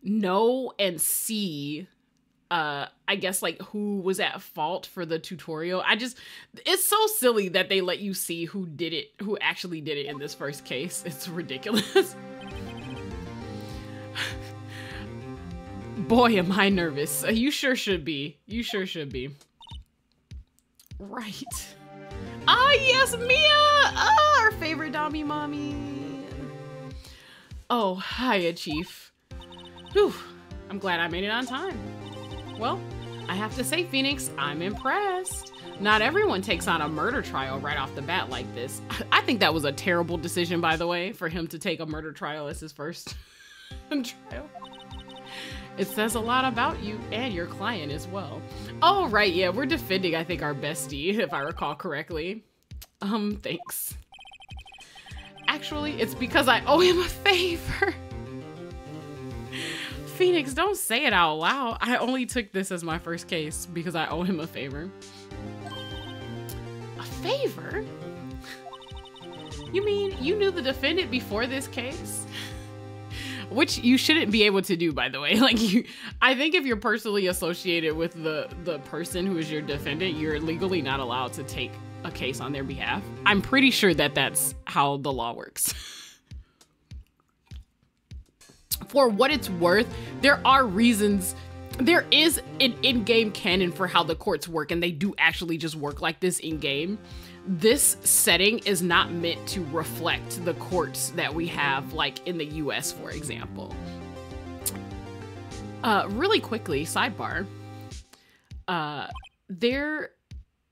know and see, I guess, like who was at fault for the tutorial. It's so silly that they let you see who did it, who actually did it in this first case. It's ridiculous. Boy, am I nervous. You sure should be. You sure should be. Right. Ah, yes, Mia! Ah, our favorite Dami mommy. Oh, hiya, Chief. Whew. I'm glad I made it on time. Well, I have to say, Phoenix, I'm impressed. Not everyone takes on a murder trial right off the bat like this. I think that was a terrible decision, by the way, for him to take a murder trial as his first trial. It says a lot about you and your client as well. Oh, right, yeah, we're defending, I think, our bestie, if I recall correctly. Thanks. Actually, it's because I owe him a favor. Phoenix, don't say it out loud. I only took this as my first case because I owe him a favor. A favor? You mean you knew the defendant before this case? Which you shouldn't be able to do, by the way. Like, I think if you're personally associated with the person who is your defendant, you're legally not allowed to take a case on their behalf. I'm pretty sure that that's how the law works. For what it's worth, there are reasons. There is an in-game canon for how the courts work, and they do actually just work like this in-game. This setting is not meant to reflect the courts that we have, like in the US, for example. Really quickly, sidebar. There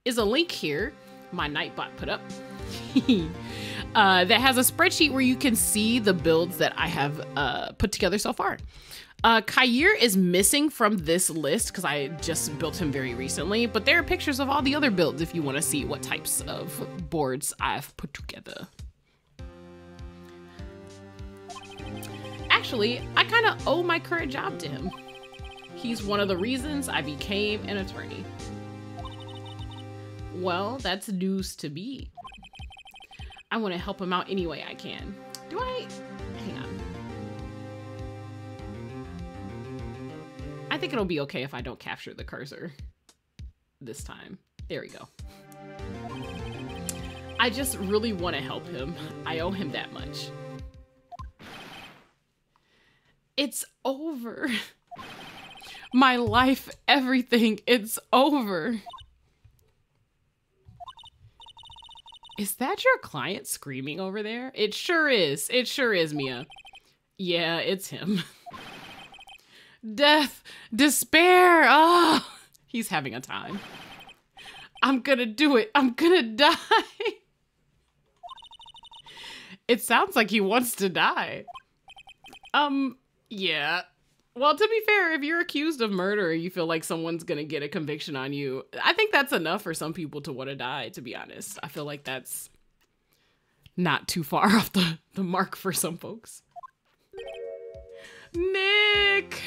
is a link here, my Nightbot put up, that has a spreadsheet where you can see the builds that I have put together so far. Kair is missing from this list because I just built him very recently, but there are pictures of all the other builds if you want to see what types of boards I've put together. Actually, I kind of owe my current job to him. He's one of the reasons I became an attorney. Well, that's news to me. I want to help him out any way I can. Do I? Hang on. I think it'll be okay if I don't capture the cursor this time. There we go. I just really want to help him. I owe him that much. It's over. My life, everything, it's over. Is that your client screaming over there? It sure is. It sure is, Mia. Yeah, it's him. Death, despair. Oh, he's having a time. I'm gonna do it. I'm gonna die. It sounds like he wants to die. Yeah. Well, to be fair, if you're accused of murder, you feel like someone's gonna get a conviction on you. I think that's enough for some people to want to die, to be honest. I feel like that's not too far off the mark for some folks. Nick!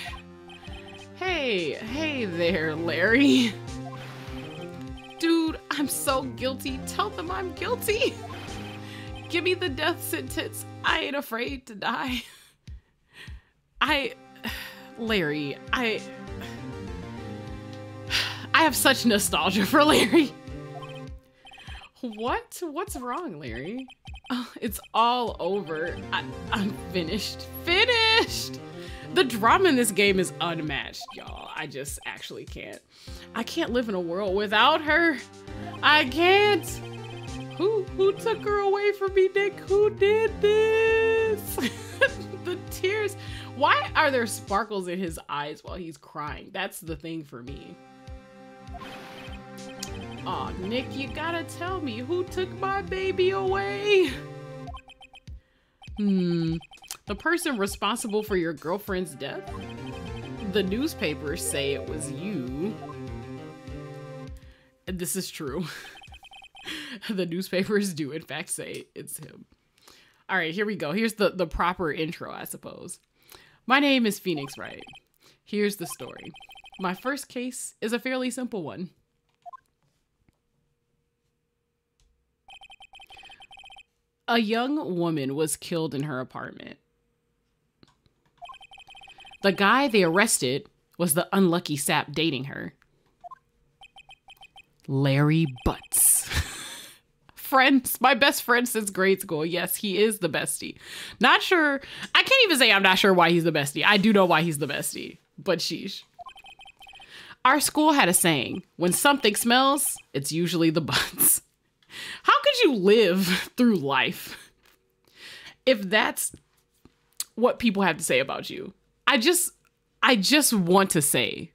Hey there, Larry. Dude, I'm so guilty. Tell them I'm guilty. Give me the death sentence. I ain't afraid to die. Larry, I have such nostalgia for Larry. What's wrong, Larry? Oh, it's all over. I'm finished. Finished! The drama in this game is unmatched, y'all. I just actually can't. I can't live in a world without her. I can't. Who took her away from me, Nick? Who did this? The tears. Why are there sparkles in his eyes while he's crying? That's the thing for me. Aw, Nick, you gotta tell me who took my baby away. The person responsible for your girlfriend's death? The newspapers say it was you. And this is true. The newspapers do in fact say it's him. All right, here we go. Here's the proper intro, I suppose. My name is Phoenix Wright. Here's the story. My first case is a fairly simple one. A young woman was killed in her apartment. The guy they arrested was the unlucky sap dating her. Larry Butts. Friends, my best friend since grade school. Yes, he is the bestie. Not sure. I can't even say I'm not sure why he's the bestie. I do know why he's the bestie, but sheesh. Our school had a saying, when something smells, it's usually the Butts. How could you live through life if that's what people have to say about you? I just want to say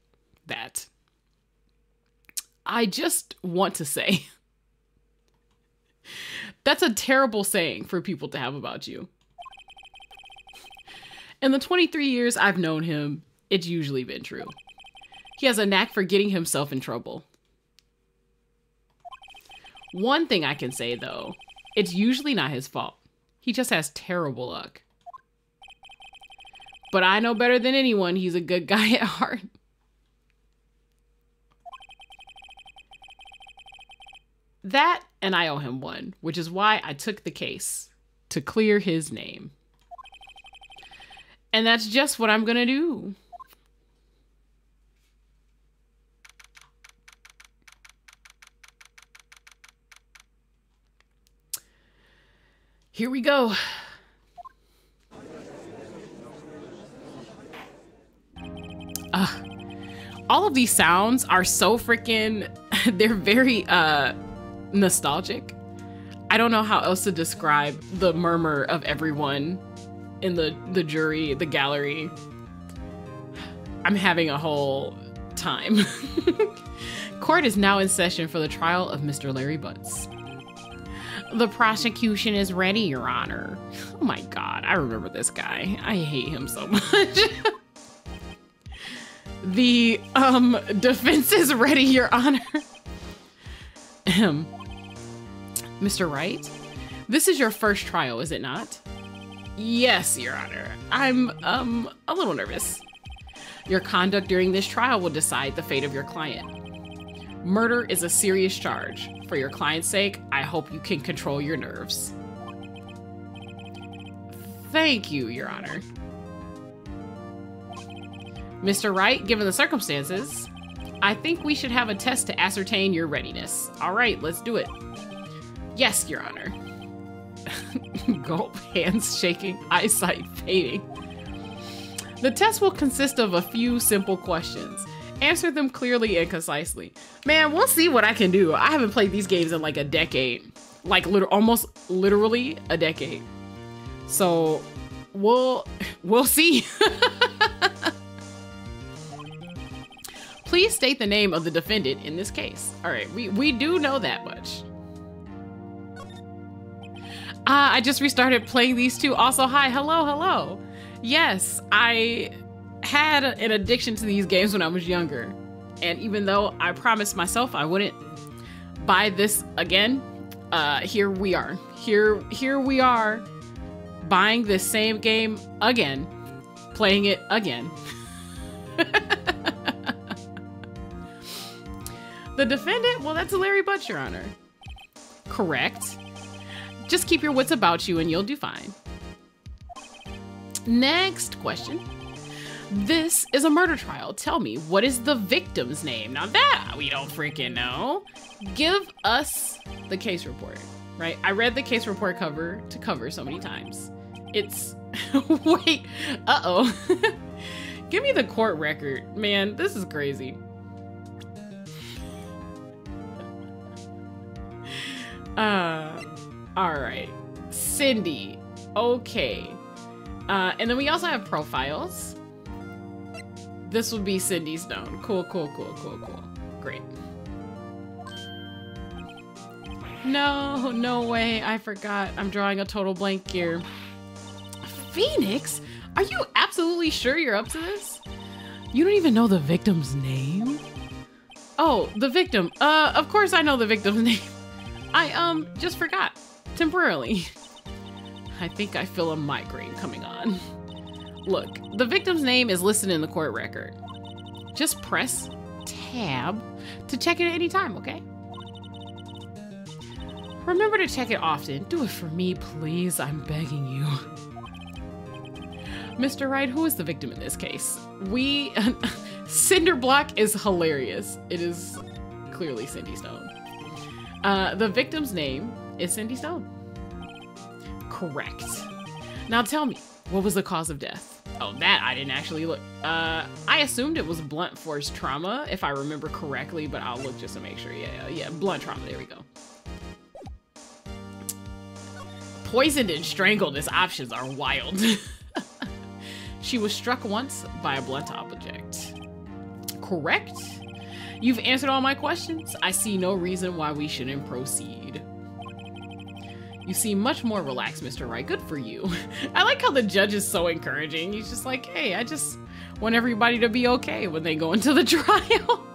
that. I just want to say. That's a terrible saying for people to have about you. In the 23 years I've known him, it's usually been true. He has a knack for getting himself in trouble. One thing I can say, though, it's usually not his fault. He just has terrible luck. But I know better than anyone he's a good guy at heart. That, and I owe him one, which is why I took the case, to clear his name. And that's just what I'm gonna do. Here we go. All of these sounds are so freaking, they're very nostalgic. I don't know how else to describe the murmur of everyone in the jury, the gallery. I'm having a whole time. Court is now in session for the trial of Mr. Larry Butts. The prosecution is ready, Your Honor. Oh my God, I remember this guy. I hate him so much. The defense is ready, Your Honor. Mr. Wright, this is your first trial, is it not? Yes, Your Honor. I'm a little nervous. Your conduct during this trial will decide the fate of your client. Murder is a serious charge. For your client's sake, I hope you can control your nerves. Thank you, Your Honor. Mr. Wright, given the circumstances, I think we should have a test to ascertain your readiness. All right, let's do it. Yes, Your Honor. Gulp, hands shaking, eyesight fading. The test will consist of a few simple questions. Answer them clearly and concisely. Man, we'll see what I can do. I haven't played these games in like a decade. like almost literally a decade. So we'll see. Please state the name of the defendant in this case. All right, we do know that much. I just restarted playing these two. Also, hi, hello. Yes, I had an addiction to these games when I was younger. And even though I promised myself I wouldn't buy this again, here we are. Here we are buying this same game again, playing it again. The defendant, well, that's Larry Butch, Your Honor. Correct. Just keep your wits about you and you'll do fine. Next question. This is a murder trial. Tell me, what is the victim's name? Now that we don't freaking know. Give us the case report, right? I read the case report cover to cover so many times. It's, wait, uh-oh. Give me the court record. Man, this is crazy. All right, Cindy, okay. And then we also have profiles. This would be Cindy Stone. Cool. Great. No way, I forgot. I'm drawing a total blank here. Phoenix, are you absolutely sure you're up to this? You don't even know the victim's name? Oh, the victim. Of course I know the victim's name. I just forgot temporarily. I think I feel a migraine coming on. Look, the victim's name is listed in the court record. Just press tab to check it at any time, okay? Remember to check it often. Do it for me, please. I'm begging you. Mr. Wright, who is the victim in this case? Cinderblock is hilarious. It is clearly Cindy Stone. The victim's name is Cindy Stone. Correct. Now tell me, what was the cause of death? Oh, that I didn't actually look. I assumed it was blunt force trauma, if I remember correctly, but I'll look just to make sure. Yeah, blunt trauma, there we go. Poisoned and strangled as options are wild. She was struck once by a blunt object. Correct. You've answered all my questions. I see no reason why we shouldn't proceed. You seem much more relaxed, Mr. Wright. Good for you. I like how the judge is so encouraging. He's just like, hey, I just want everybody to be okay when they go into the trial.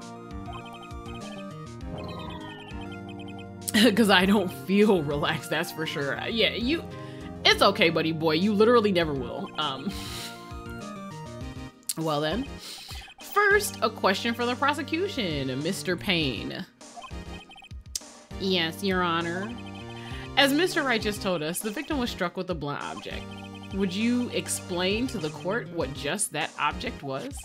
Because I don't feel relaxed, that's for sure. Yeah, it's okay, buddy boy. You literally never will. Well then. First, a question for the prosecution, Mr. Payne. Yes, Your Honor. As Mr. Wright just told us, the victim was struck with a blunt object. Would you explain to the court what just that object was?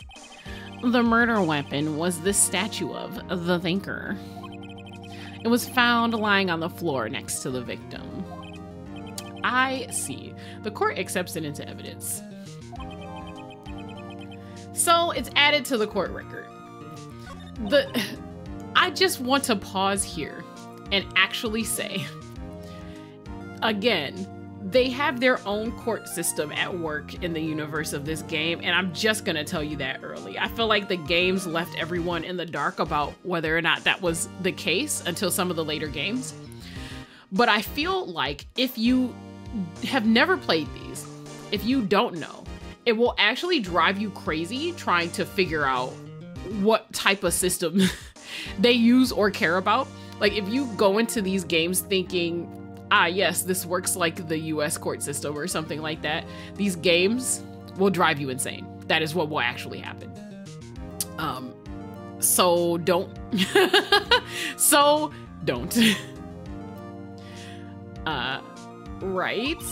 The murder weapon was the statue of the thinker. It was found lying on the floor next to the victim. I see. The court accepts it into evidence. So it's added to the court record. I just want to pause here and actually say, again, they have their own court system at work in the universe of this game, and I'm just gonna tell you that early. I feel like the games left everyone in the dark about whether or not that was the case until some of the later games. But I feel like if you have never played these, if you don't know, it will actually drive you crazy trying to figure out what type of system they use or care about. Like if you go into these games thinking, yes, this works like the US court system or something like that, these games will drive you insane. That is what will actually happen. So don't. So don't. Right.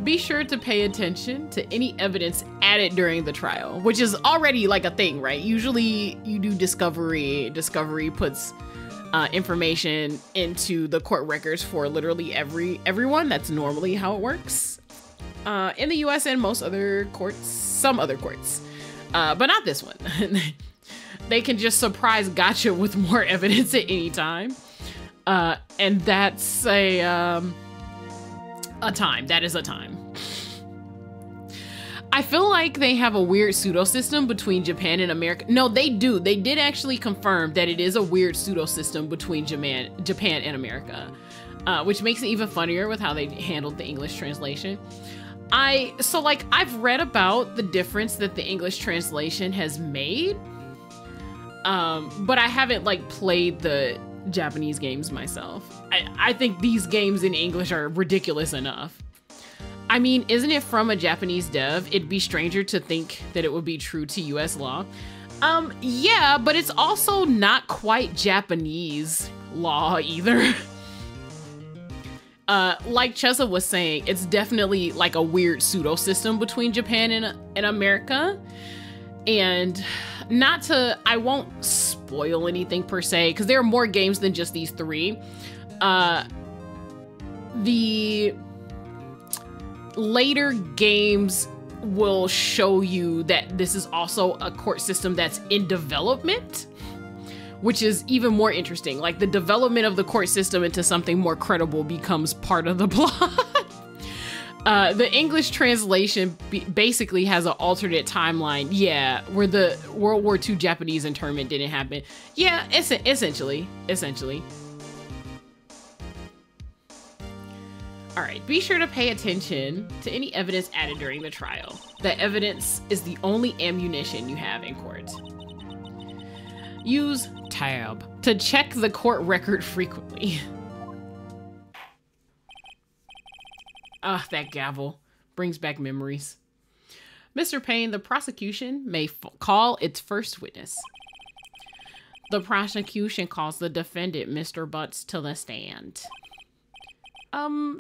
Be sure to pay attention to any evidence added during the trial, which is already like a thing, right? Usually you do discovery. Discovery puts information into the court records for literally everyone. That's normally how it works in the US and most other courts, some other courts, but not this one. They can just surprise gotcha with more evidence at any time. And that's a time. That is a time. I feel like they have a weird pseudo system between Japan and America. No, they do. They did actually confirm that it is a weird pseudo system between Japan and America, which makes it even funnier with how they handled the English translation. I've read about the difference that the English translation has made, but I haven't like played the Japanese games myself. I think these games in English are ridiculous enough. I mean, isn't it from a Japanese dev? It'd be stranger to think that it would be true to US law. Yeah, but it's also not quite Japanese law either. Like Chesa was saying, it's definitely like a weird pseudo system between Japan and America. And I won't spoil anything per se, because there are more games than just these three. The later games will show you that this is also a court system that's in development, which is even more interesting. Like the development of the court system into something more credible becomes part of the plot. The English translation basically has an alternate timeline. Yeah, where the World War II Japanese internment didn't happen. Yeah, essentially. All right, be sure to pay attention to any evidence added during the trial. That evidence is the only ammunition you have in court. Use tab to check the court record frequently. Ah, that gavel brings back memories. Mr. Payne, the prosecution may call its first witness. The prosecution calls the defendant, Mr. Butts, to the stand.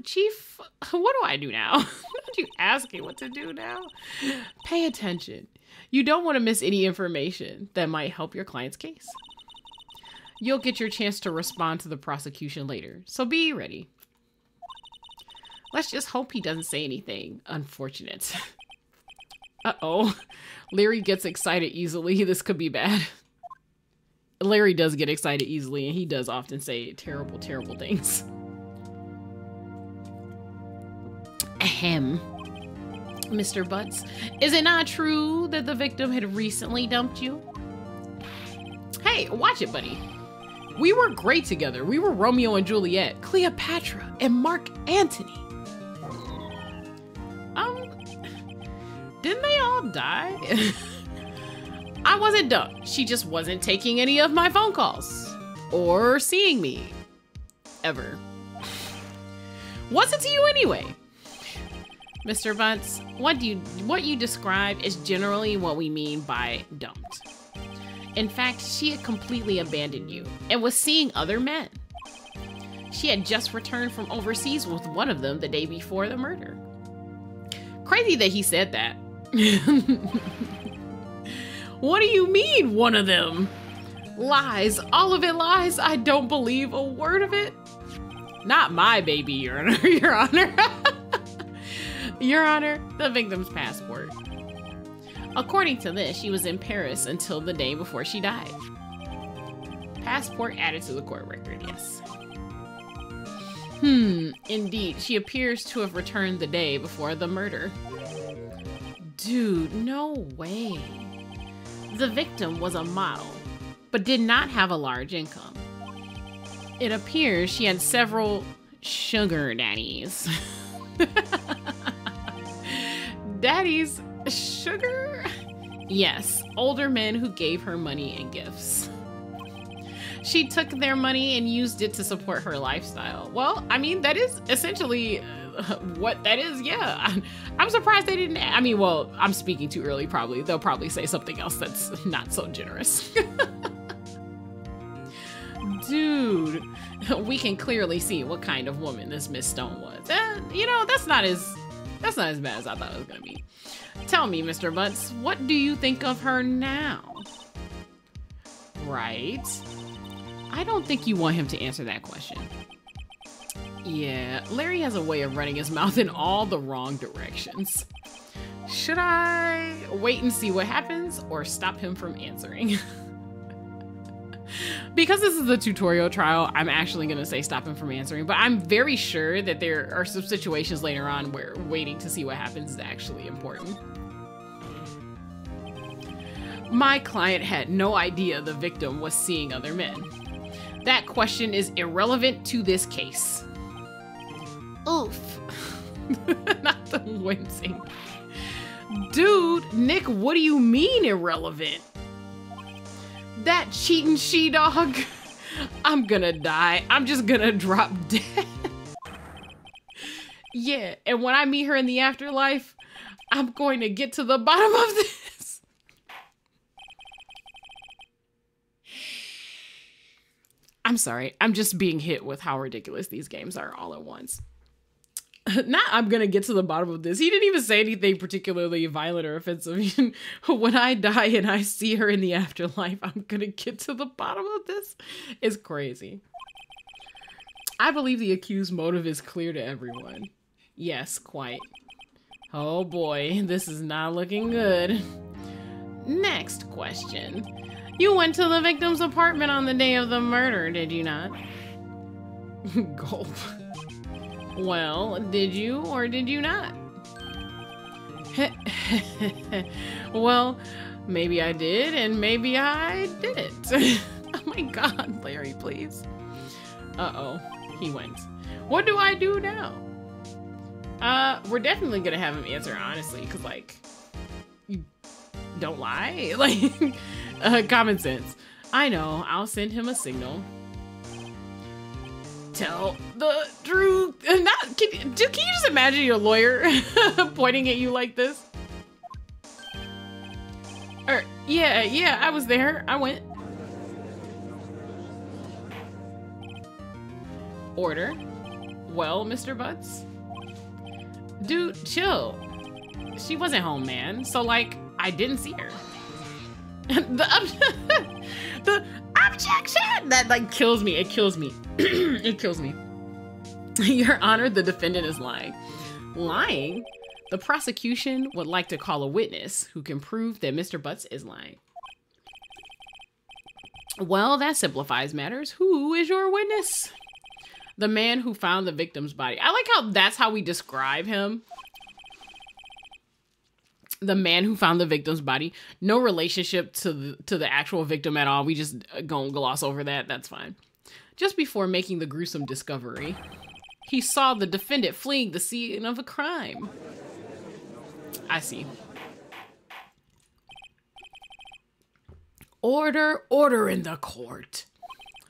Chief, what do I do now? Don't you ask me what to do now? Pay attention. You don't want to miss any information that might help your client's case. You'll get your chance to respond to the prosecution later, so be ready. Let's just hope he doesn't say anything unfortunate. Uh-oh. Larry gets excited easily. This could be bad. Larry does get excited easily, and he does often say terrible, terrible things. Ahem. Mr. Butts, is it not true that the victim had recently dumped you? Hey, watch it, buddy. We were great together. We were Romeo and Juliet, Cleopatra, and Mark Antony. Didn't they all die? I wasn't dumb. She just wasn't taking any of my phone calls or seeing me ever. What's it to you anyway? Mr. Butts, what you describe is generally what we mean by dumped. In fact, she had completely abandoned you and was seeing other men. She had just returned from overseas with one of them the day before the murder. Crazy that he said that. What do you mean, one of them? Lies, all of it lies. I don't believe a word of it. Not my baby, Your Honor. Your Honor. Your Honor, the victim's passport. According to this, she was in Paris until the day before she died. Passport added to the court record, yes. Indeed, she appears to have returned the day before the murder. Dude, no way. The victim was a model, but did not have a large income. It appears she had several sugar daddies. Daddies? Sugar? Yes, older men who gave her money and gifts. She took their money and used it to support her lifestyle. Well, I mean, that is essentially what that is, yeah. I'm surprised they didn't, I mean, well, I'm speaking too early probably. They'll probably say something else that's not so generous. Dude, we can clearly see what kind of woman this Miss Stone was. You know, that's not as bad as I thought it was gonna be. Tell me, Mr. Butts, what do you think of her now? Right? I don't think you want him to answer that question. Yeah, Larry has a way of running his mouth in all the wrong directions. Should I wait and see what happens or stop him from answering? Because this is a tutorial trial, I'm actually going to say stop him from answering, but I'm very sure that there are some situations later on where waiting to see what happens is actually important. My client had no idea the victim was seeing other men. That question is irrelevant to this case. Oof. Not the wincing. Dude, Nick, what do you mean irrelevant? That cheating she-dog. I'm gonna die. I'm just gonna drop dead. Yeah, and when I meet her in the afterlife, I'm going to get to the bottom of this. I'm sorry. I'm just being hit with how ridiculous these games are all at once. Not I'm gonna get to the bottom of this. He didn't even say anything particularly violent or offensive. When I die and I see her in the afterlife, I'm gonna get to the bottom of this. It's crazy. I believe the accused motive is clear to everyone. Yes, quite. Oh boy, this is not looking good. Next question. You went to the victim's apartment on the day of the murder, did you not? Gulp. Well, did you or did you not? Well, maybe I did and maybe I didn't. Oh my God, Larry, please. Uh-oh, he went. What do I do now? We're definitely gonna have him answer honestly, because like, you don't lie. Like, common sense. I know, I'll send him a signal. Tell the truth. Can you just imagine your lawyer pointing at you like this? Yeah, I was there. I went. Order. Well, Mr. Butts? Dude, chill. She wasn't home, man. So, like, I didn't see her. The objection! That, like, kills me. It kills me. It kills me. Your Honor, the defendant is lying. Lying? The prosecution would like to call a witness who can prove that Mr. Butts is lying. Well, that simplifies matters. Who is your witness? The man who found the victim's body. I like how that's how we describe him. The man who found the victim's body. No relationship to the actual victim at all. We just gonna gloss over that. That's fine. Just before making the gruesome discovery, he saw the defendant fleeing the scene of a crime. I see. Order in the court.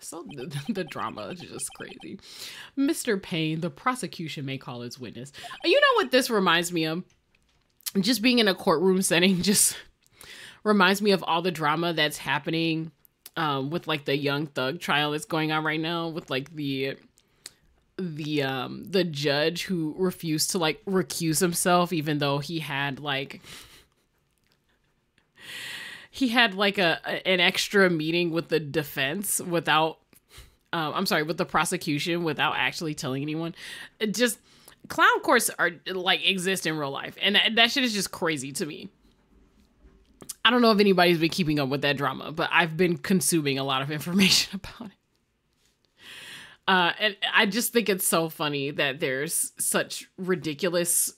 So the drama is just crazy. Mr. Payne, the prosecution may call its witness. You know what this reminds me of? Just being in a courtroom setting just reminds me of all the drama that's happening with like the Young Thug trial that's going on right now with like the judge who refused to like recuse himself even though he had like an extra meeting with the defense without with the prosecution without actually telling anyone. It just clown courts are like exist in real life, and that shit is just crazy to me. I don't know if anybody's been keeping up with that drama, but I've been consuming a lot of information about it. And I just think it's so funny that there's such ridiculous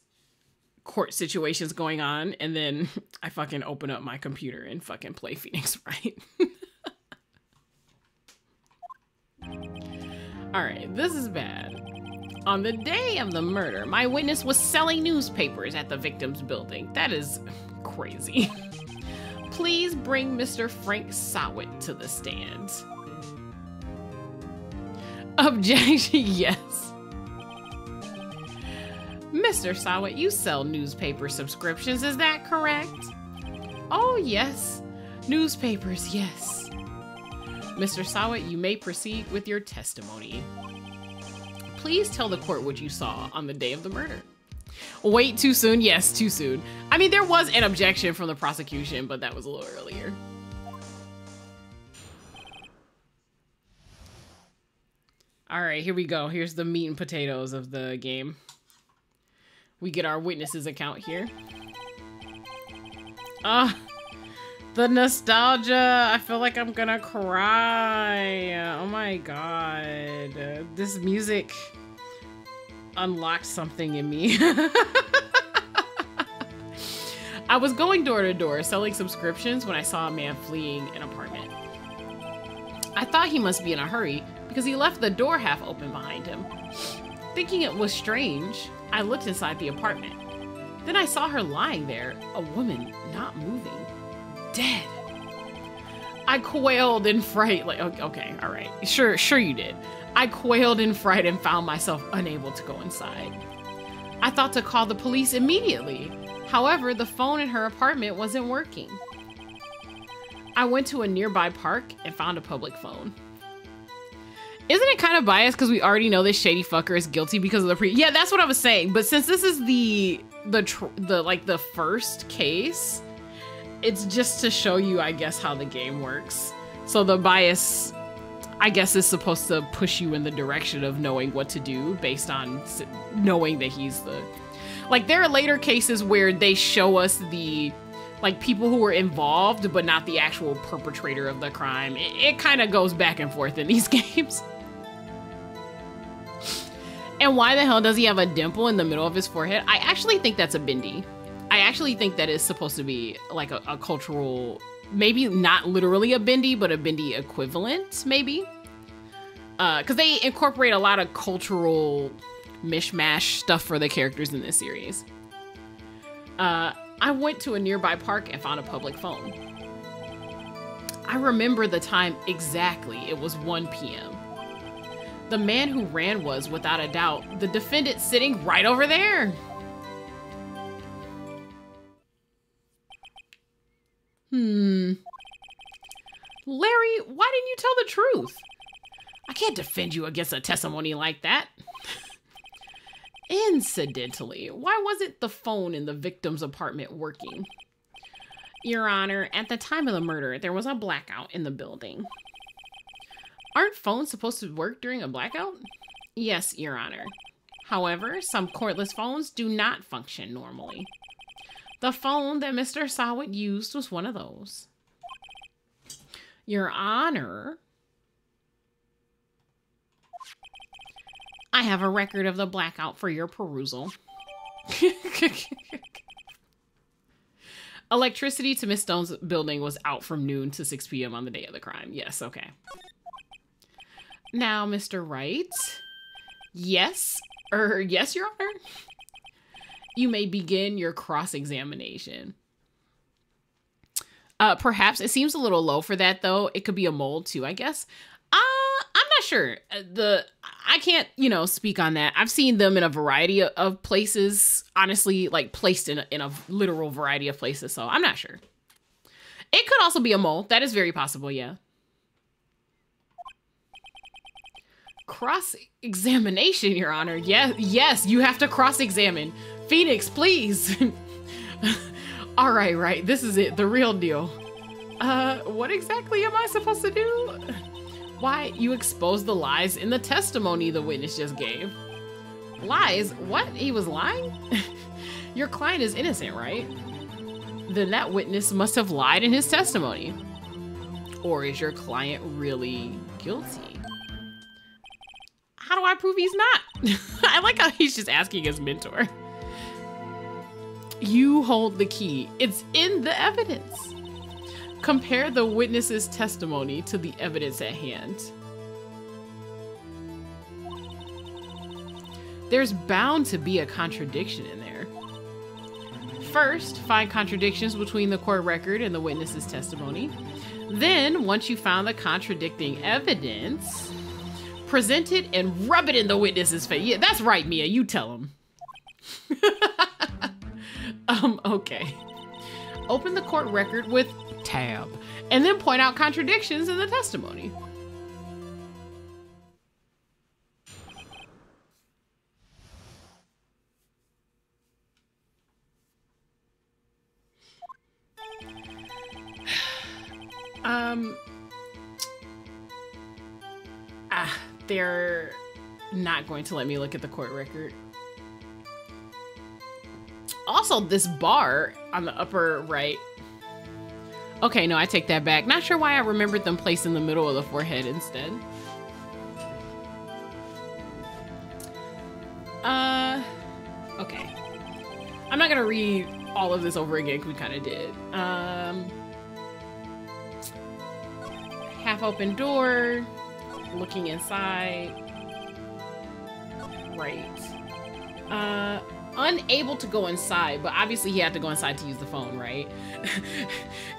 court situations going on, and then I fucking open up my computer and fucking play Phoenix Wright. All right, this is bad. On the day of the murder, my witness was selling newspapers at the victim's building. That is crazy. Please bring Mr. Frank Sawit to the stand. Objection, yes. Mr. Sawit, you sell newspaper subscriptions, is that correct? Oh, yes. Newspapers, yes. Mr. Sawit, you may proceed with your testimony. Please tell the court what you saw on the day of the murder. Wait, too soon? Yes, too soon. I mean, there was an objection from the prosecution, but that was a little earlier. All right, here we go. Here's the meat and potatoes of the game. We get our witness's account here. The nostalgia. I feel like I'm gonna cry. Oh my god. This music unlocked something in me. I was going door to door selling subscriptions when I saw a man fleeing an apartment. I thought he must be in a hurry because he left the door half open behind him. Thinking it was strange, I looked inside the apartment. Then I saw her lying there, a woman not moving, dead. I quailed in fright, like, okay, all right, sure you did. I quailed in fright and found myself unable to go inside. I thought to call the police immediately. However, the phone in her apartment wasn't working. I went to a nearby park and found a public phone. Isn't it kind of biased because we already know this shady fucker is guilty because of the yeah, that's what I was saying. But since this is the first case, it's just to show you, I guess, how the game works. So the bias, I guess, is supposed to push you in the direction of knowing what to do based on knowing that he's the... Like, there are later cases where they show us the, like, people who were involved, but not the actual perpetrator of the crime. It kind of goes back and forth in these games. And why the hell does he have a dimple in the middle of his forehead? I actually think that's a bindi. I actually think that is supposed to be, like, a cultural... Maybe not literally a bindi, but a bindi equivalent, maybe. Because they incorporate a lot of cultural... mishmash stuff for the characters in this series. I went to a nearby park and found a public phone. I remember the time exactly. It was 1 p.m. The man who ran was, without a doubt, the defendant sitting right over there. Larry, why didn't you tell the truth? I can't defend you against a testimony like that. Incidentally, why wasn't the phone in the victim's apartment working? Your Honor, at the time of the murder, there was a blackout in the building. Aren't phones supposed to work during a blackout? Yes, Your Honor. However, some cordless phones do not function normally. The phone that Mr. Sawit used was one of those. Your Honor... I have a record of the blackout for your perusal. Electricity to Miss Stone's building was out from noon to 6 p.m. on the day of the crime. Yes, okay. Now, Mr. Wright. Yes, yes, Your Honor. You may begin your cross-examination. Perhaps it seems a little low for that, though. It could be a mold, too, I guess. I'm not sure. I can't, speak on that. I've seen them in a variety of places, honestly, like placed in a literal variety of places. So I'm not sure. It could also be a mole. That is very possible. Yeah. Cross-examination, Your Honor. Yes, you have to cross-examine. Phoenix, please. All right. This is it. The real deal. What exactly am I supposed to do? Why, you exposed the lies in the testimony the witness just gave. Lies? What? He was lying? Your client is innocent, right? Then that witness must have lied in his testimony. Or is your client really guilty? How do I prove he's not? I like how he's just asking his mentor. You hold the key. It's in the evidence. Compare the witness's testimony to the evidence at hand. There's bound to be a contradiction in there. First, find contradictions between the court record and the witness's testimony. Then, once you found the contradicting evidence, present it and rub it in the witness's face. Yeah, that's right, Mia. You tell him. Okay. Open the court record with tab, and then point out contradictions in the testimony. They're not going to let me look at the court record. Also, this bar on the upper right. Okay, no, I take that back. Not sure why I remembered them placed in the middle of the forehead instead. Okay. I'm not gonna read all of this over again, because we kind of did. Half open door, looking inside. Right. Unable to go inside, but obviously he had to go inside to use the phone, right?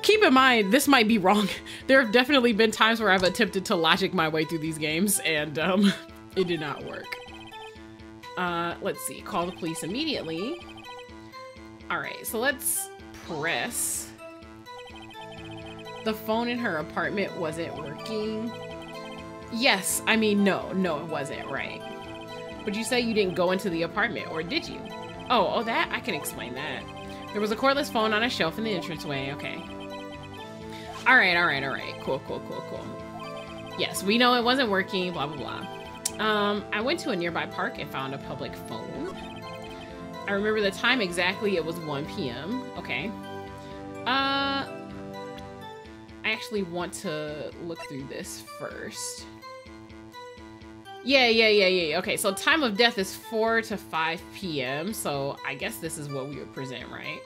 Keep in mind, this might be wrong. There have definitely been times where I've attempted to logic my way through these games, and it did not work. Let's see, call the police immediately. All right, so let's press. The phone in her apartment wasn't working. Yes, I mean, no, it wasn't, right? But you say you didn't go into the apartment, or did you? Oh, that? I can explain that. There was a cordless phone on a shelf in the entranceway. Okay. All right. Cool. Yes, we know it wasn't working, blah, blah, blah. I went to a nearby park and found a public phone. I remember the time exactly. It was 1 p.m. Okay. I actually want to look through this first. Yeah. Okay, so time of death is 4 to 5 p.m. So I guess this is what we would present, right?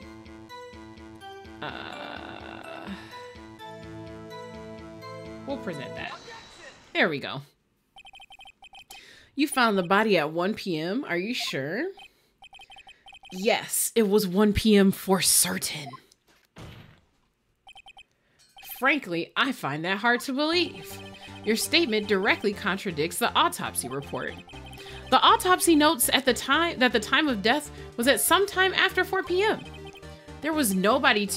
We'll present that. There we go. You found the body at 1 p.m. Are you sure? Yes, it was 1 p.m. for certain. Frankly, I find that hard to believe. Your statement directly contradicts the autopsy report. The autopsy notes at the time that the time of death was at some time after 4 p.m. There was no body,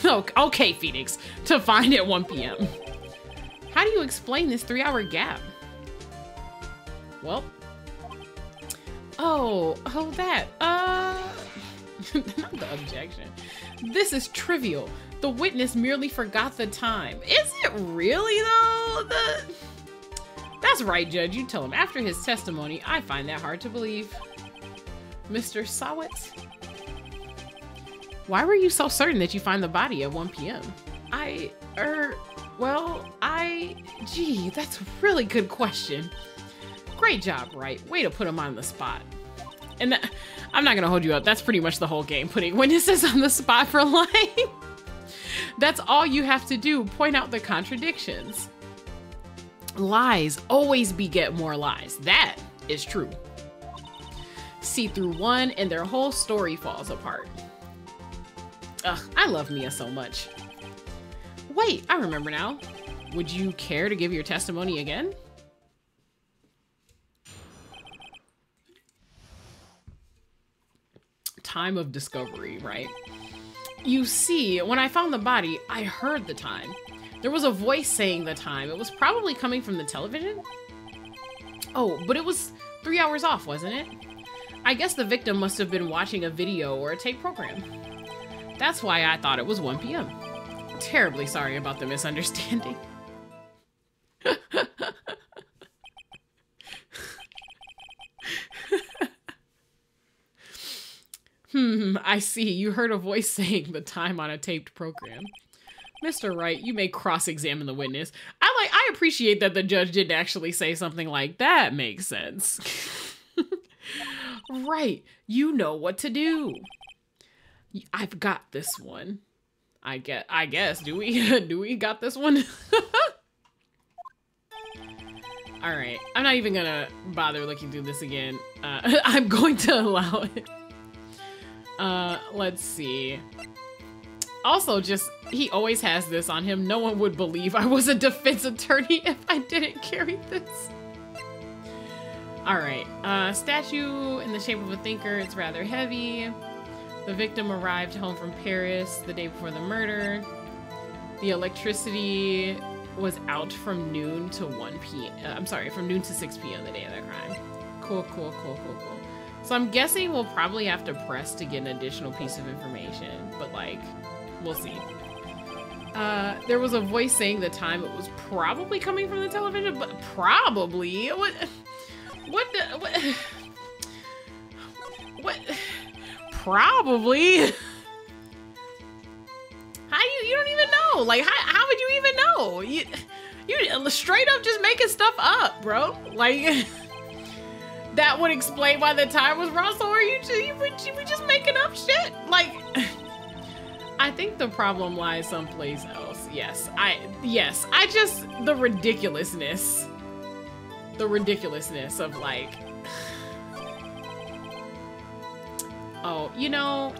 okay, Phoenix, to find at 1 p.m. How do you explain this 3-hour gap? Well, that, not the objection. This is trivial. The witness merely forgot the time. Is it really though? That's right, Judge. You tell him. After his testimony, I find that hard to believe. Mr. Sawitz? Why were you so certain that you find the body at 1 p.m.? Gee, that's a really good question. Great job, Wright. Way to put him on the spot. And I'm not gonna hold you up. That's pretty much the whole game, putting witnesses on the spot for lying. That's all you have to do. Point out the contradictions. Lies always beget more lies. That is true. See through one and their whole story falls apart. Ugh, I love Mia so much. Wait, I remember now. Would you care to give your testimony again? Time of discovery, right? You see, when I found the body, I heard the time. There was a voice saying the time. It was probably coming from the television. Oh, but it was 3 hours off, wasn't it? I guess the victim must have been watching a video or a tape program. That's why I thought it was 1 p.m. Terribly sorry about the misunderstanding. I see. You heard a voice saying the time on a taped program. Mr. Wright, you may cross-examine the witness. I appreciate that the judge didn't actually say something like that. Makes sense. Right. You know what to do. I've got this one. I guess. Do we got this one? All right. I'm not even gonna bother looking through this again. I'm going to allow it. Let's see. Also, he always has this on him. No one would believe I was a defense attorney if I didn't carry this. All right. Statue in the shape of a thinker. It's rather heavy. The victim arrived home from Paris the day before the murder. The electricity was out from noon to 1 p.m. I'm sorry, from noon to 6 p.m. the day of the crime. Cool. So I'm guessing we'll probably have to press to get an additional piece of information, but like, we'll see. There was a voice saying the time. It was probably coming from the television, but probably what? Probably. know. Like, how would you even know? You straight up just making stuff up, bro. Like, that would explain why the time was wrong. So are you just making up shit? Like, I think the problem lies someplace else. Yes, I just, the ridiculousness of like, oh, you know,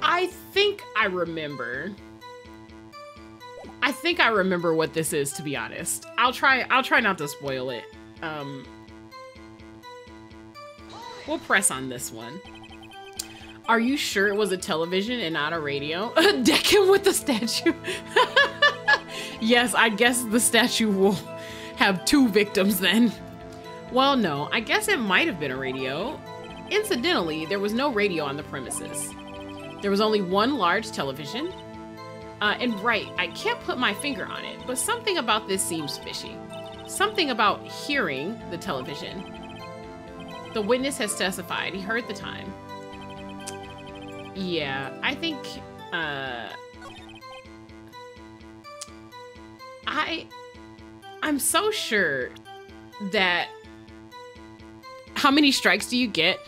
I think I remember what this is, to be honest. I'll try not to spoil it. We'll press on this one. Are you sure it was a television and not a radio? Deck him with the statue. Yes, I guess the statue will have 2 victims then. Well, no, I guess it might have been a radio. Incidentally, there was no radio on the premises. There was only one large television. And right, I can't put my finger on it, but something about this seems fishy. Something about hearing the television. The witness has testified he heard the time. Yeah, I think, I'm so sure that, how many strikes do you get?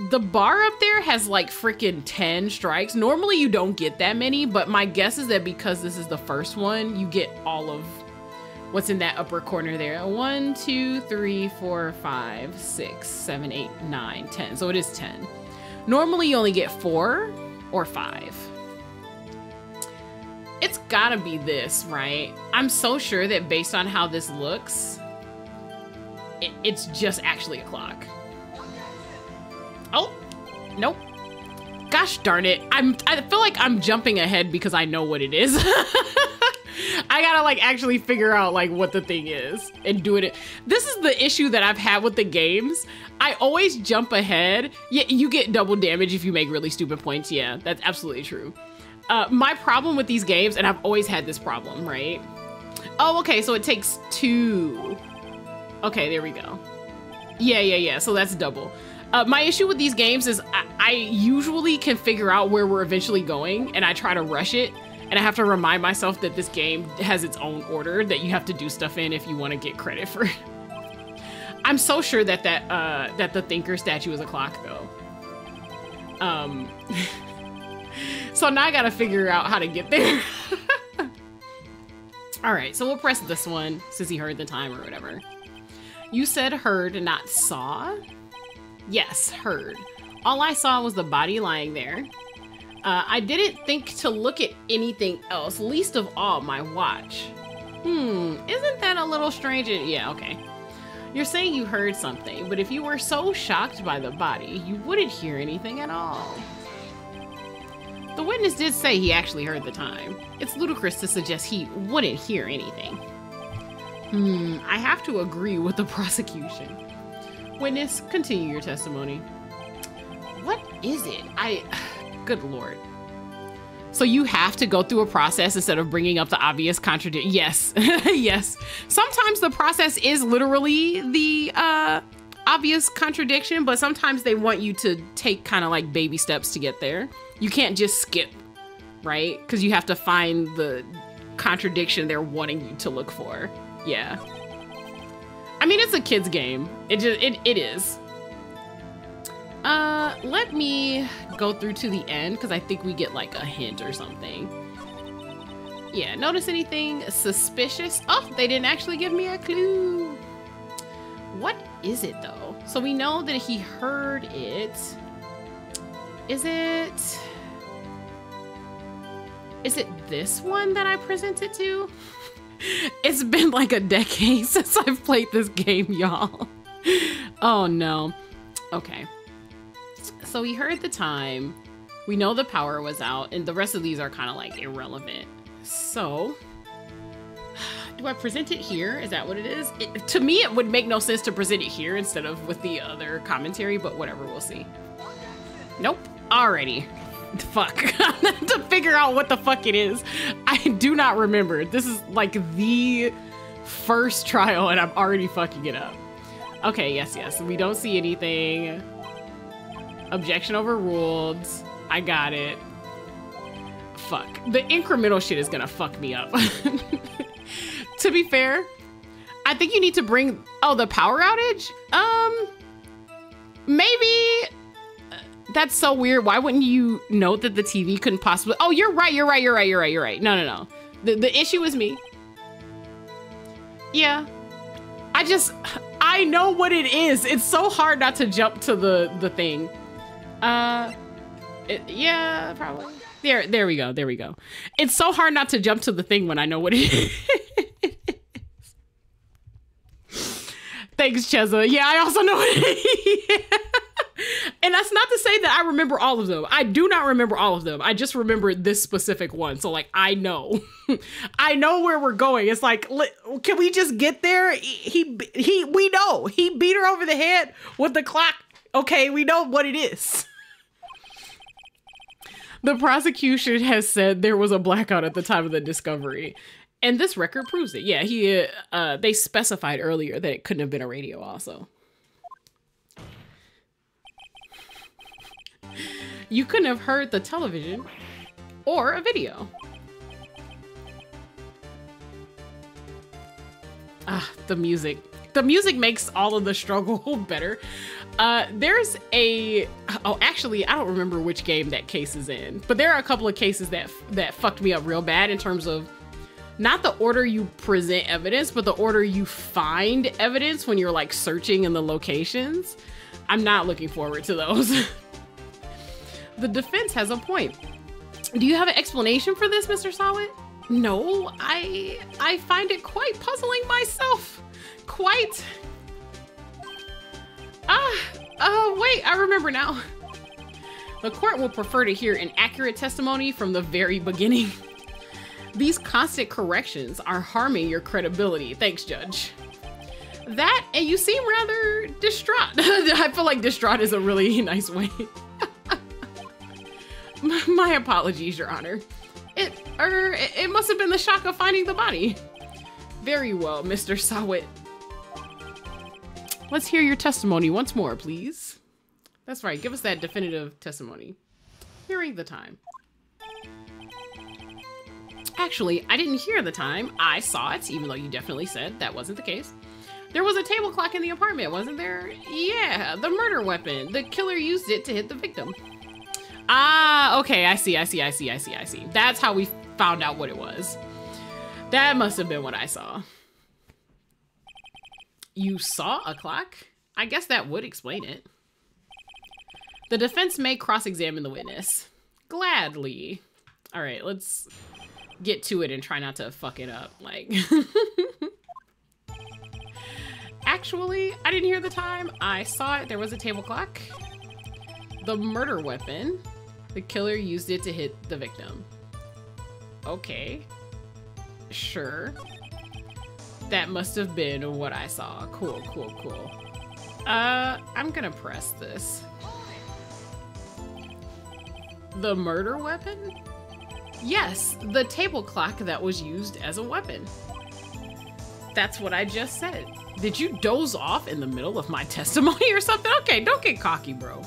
The bar up there has like freaking 10 strikes. Normally you don't get that many, but my guess is that because this is the first one, you get all of what's in that upper corner there. 1, 2, 3, 4, 5, 6, 7, 8, 9, 10. So it is 10. Normally you only get 4 or 5. It's gotta be this, right? I'm so sure that based on how this looks, it's just actually a clock. Oh, nope. Gosh darn it. I feel like I'm jumping ahead because I know what it is. I gotta like actually figure out like what the thing is and do it. This is the issue that I've had with the games. I always jump ahead. Yeah, you get double damage if you make really stupid points. Yeah, that's absolutely true. My problem with these games, and I've always had this problem, right? Oh, okay, so it takes 2. Okay, there we go. Yeah, so that's double. My issue with these games is I usually can figure out where we're eventually going, and I try to rush it, and I have to remind myself that this game has its own order that you have to do stuff in if you want to get credit for it. I'm so sure that that the Thinker statue is a clock, though. So now I gotta figure out how to get there. All right, so we'll press this one since he heard the time or whatever. You said heard, not saw? Yes, heard. All I saw was the body lying there. I didn't think to look at anything else, least of all my watch. Isn't that a little strange? Yeah, okay. You're saying you heard something, but if you were so shocked by the body, you wouldn't hear anything at all. The witness did say he actually heard the time. It's ludicrous to suggest he wouldn't hear anything. I have to agree with the prosecution. Witness, continue your testimony. What is it? Good Lord. So you have to go through a process instead of bringing up the obvious contradiction. Yes, yes. Sometimes the process is literally the obvious contradiction, but sometimes they want you to take kind of like baby steps to get there. You can't just skip, right? Because you have to find the contradiction they're wanting you to look for. Yeah. I mean, it's a kid's game. It is. Let me go through to the end because I think we get like a hint or something. Yeah, notice anything suspicious? Oh, they didn't actually give me a clue. What is it though? So we know that he heard it. Is it this one that I presented to? It's been like a decade since I've played this game, y'all. Oh no. Okay. So he heard the time. We know the power was out, and the rest of these are kind of like irrelevant. So, do I present it here? Is that what it is? To me, it would make no sense to present it here instead of with the other commentary, but whatever, we'll see. Nope. Alrighty. Fuck. To figure out what the fuck it is. I do not remember. This is like the first trial and I'm already fucking it up. Okay, yes, yes. We don't see anything. Objection overruled. I got it. Fuck. The incremental shit is gonna fuck me up. To be fair, I think you need to bring... Oh, the power outage? Maybe... That's so weird. Why wouldn't you note that the TV couldn't possibly... Oh, you're right. No, The issue is me. Yeah. I know what it is. It's so hard not to jump to the thing. Yeah, probably. There we go. It's so hard not to jump to the thing when I know what it is. Thanks, Cheza. Yeah, I also know what it is. And that's not to say that I remember all of them. I do not remember all of them. I just remember this specific one. So like, I know. I know where we're going. It's like, can we just get there? We know. He beat her over the head with the clock. Okay, we know what it is. The prosecution has said there was a blackout at the time of the discovery. And this record proves it. Yeah, they specified earlier that it couldn't have been a radio also. You couldn't have heard the television or a video. Ah, the music. The music makes all of the struggle better. There's a... Oh, actually, I don't remember which game that case is in. But there are a couple of cases that fucked me up real bad in terms of not the order you present evidence, but the order you find evidence when you're like searching in the locations. I'm not looking forward to those. The defense has a point. Do you have an explanation for this, Mr. Sawit? No, I find it quite puzzling myself. Quite. Wait, I remember now. The court will prefer to hear an accurate testimony from the very beginning. These constant corrections are harming your credibility. Thanks, Judge. That, and you seem rather distraught. I feel like distraught is a really nice way. My apologies, Your Honor. It must have been the shock of finding the body. Very well, Mr. Sawit. Let's hear your testimony once more, please. That's right, give us that definitive testimony. Hearing the time. Actually, I didn't hear the time. I saw it, even though you definitely said that wasn't the case. There was a table clock in the apartment, wasn't there? Yeah, the murder weapon. The killer used it to hit the victim. Ah, okay, I see. That's how we found out what it was. That must have been what I saw. You saw a clock? I guess that would explain it. The defense may cross-examine the witness. Gladly. All right, let's get to it and try not to fuck it up. Like, actually, I didn't hear the time. I saw it. There was a table clock. The murder weapon. The killer used it to hit the victim. Okay. Sure. That must have been what I saw. Cool. I'm gonna press this. The murder weapon? Yes, the table clock that was used as a weapon. That's what I just said. Did you doze off in the middle of my testimony or something? Okay, don't get cocky, bro.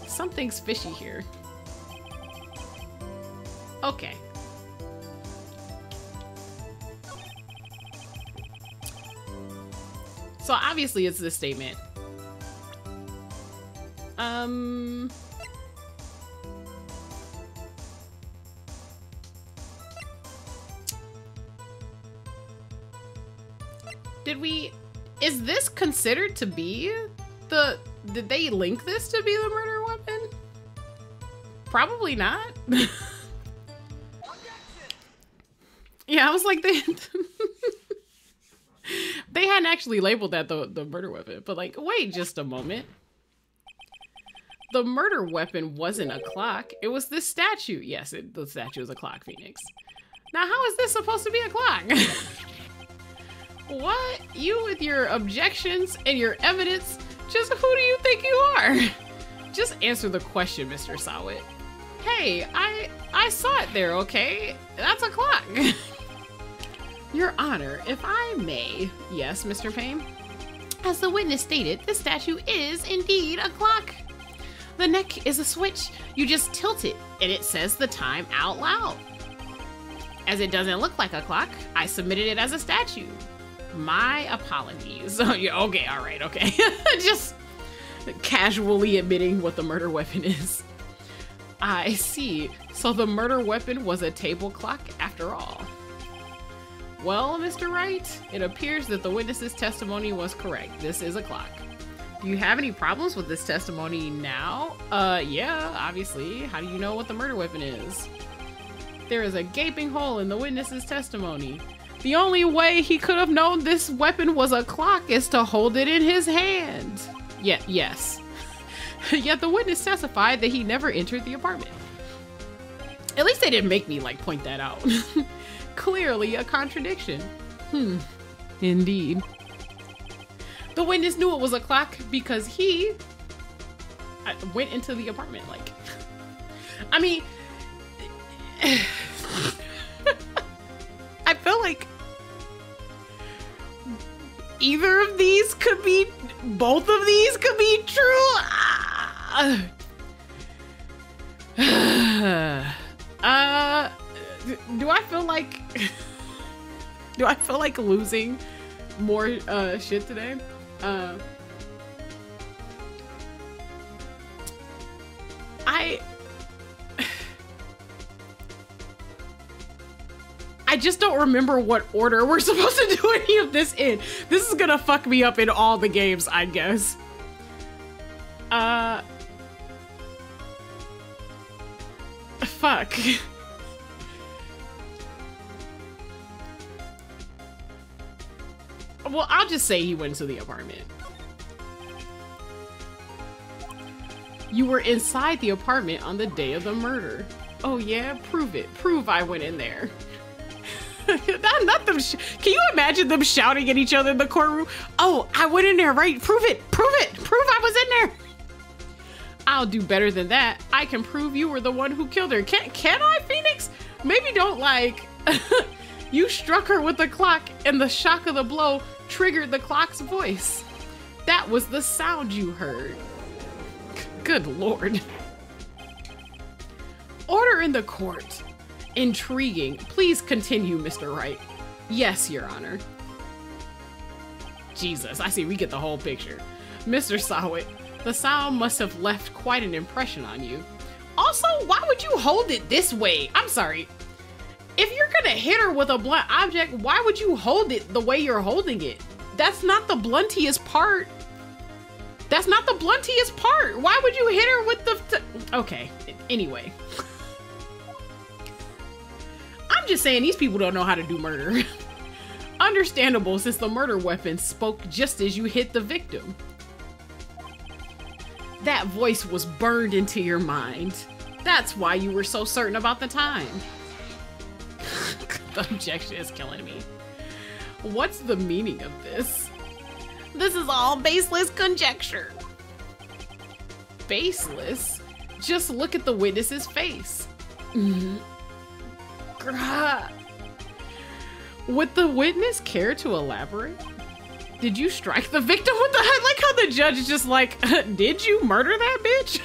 Something's fishy here. Okay. So obviously it's this statement. Is this considered to be did they link this to be the murder weapon? Probably not. Yeah, I was like, they hadn't actually labeled that the murder weapon, but like, wait just a moment. The murder weapon wasn't a clock. It was this statue. Yes, the statue is a clock, Phoenix. Now, how is this supposed to be a clock? What? You with your objections and your evidence? Just who do you think you are? Just answer the question, Mr. Sawit. Hey, I saw it there, okay? That's a clock. Your Honor, if I may. Yes, Mr. Payne? As the witness stated, this statue is indeed a clock. The neck is a switch. You just tilt it and it says the time out loud. As it doesn't look like a clock, I submitted it as a statue. My apologies. Oh, yeah, okay, all right, okay. Just casually admitting what the murder weapon is. I see. So the murder weapon was a table clock after all. Well, Mr. Wright, it appears that the witness's testimony was correct. This is a clock. Do you have any problems with this testimony now? Yeah, obviously. How do you know what the murder weapon is? There is a gaping hole in the witness's testimony. The only way he could have known this weapon was a clock is to hold it in his hand. Yes. Yet the witness testified that he never entered the apartment. At least they didn't make me like point that out. Clearly a contradiction. Indeed. The witness knew it was a clock because he went into the apartment. Like, I mean, I feel like either of these could be, both of these could be true. Do I feel like losing more shit today? I just don't remember what order we're supposed to do any of this in. This is gonna fuck me up in all the games, I guess. Fuck. Well, I'll just say he went to the apartment. You were inside the apartment on the day of the murder. Oh yeah? Prove it. Prove I went in there. Not them. Can you imagine them shouting at each other in the courtroom? Oh, I went in there, right? Prove it. Prove it. Prove I was in there. I'll do better than that. I can prove you were the one who killed her. Can I, Phoenix? Maybe don't like... You struck her with the clock and the shock of the blow triggered the clock's voice. That was the sound you heard. Good Lord. Order in the court. Intriguing. Please continue, Mr. Wright. Yes, Your Honor. Jesus, I see we get the whole picture. Mr. Sawit, the sound must have left quite an impression on you. Also, why would you hold it this way? I'm sorry. If you're gonna hit her with a blunt object, why would you hold it the way you're holding it? That's not the bluntiest part. That's not the bluntiest part. Why would you hit her with the... Okay, anyway. I'm just saying these people don't know how to do murder. Understandable, since the murder weapon spoke just as you hit the victim. That voice was burned into your mind. That's why you were so certain about the time. The objection is killing me. What's the meaning of this? This is all baseless conjecture. Baseless? Just look at the witness's face. Would the witness care to elaborate? Did you strike the victim with the head? Like how the judge is just like, did you murder that bitch?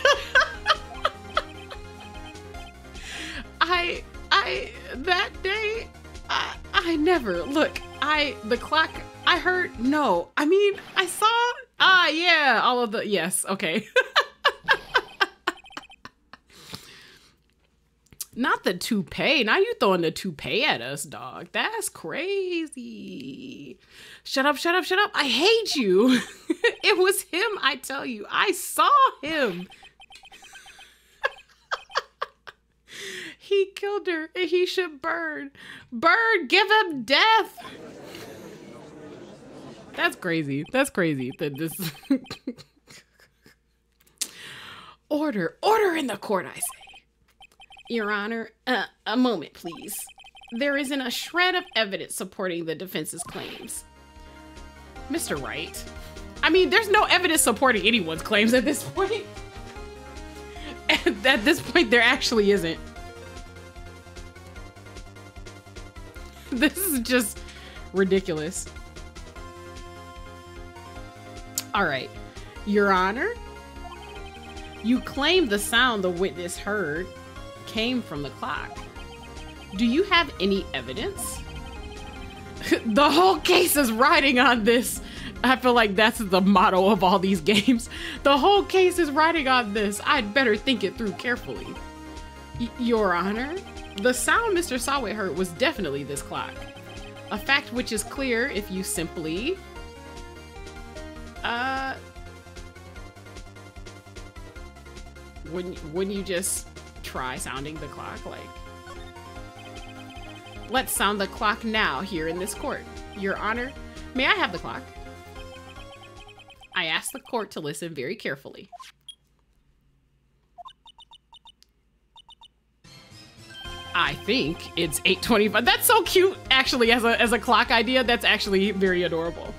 That day, I never, look, the clock, I heard, no, I mean, I saw, yeah, all of the, yes, okay. Not the toupee. Now you throwing the toupee at us, dog. That's crazy. Shut up, shut up, shut up. I hate you. It was him, I tell you. I saw him. He killed her and he should burn. Burn, give him death. That's crazy. That's crazy. This Order in the court, I say. Your Honor, a moment, please. There isn't a shred of evidence supporting the defense's claims. Mr. Wright, I mean, there's no evidence supporting anyone's claims at this point. And at this point, there actually isn't. This is just ridiculous. All right, Your Honor, you claim the sound the witness heard came from the clock. Do you have any evidence? The whole case is riding on this. I feel like that's the motto of all these games. The whole case is riding on this. I'd better think it through carefully. Your Honor, the sound Mr. Sawit heard was definitely this clock. A fact which is clear if you simply... Wouldn't you just try sounding the clock? Like, let's sound the clock now here in this court. Your Honor, may I have the clock? I ask the court to listen very carefully. I think it's 8:25. That's so cute, actually, as a clock idea. That's actually very adorable.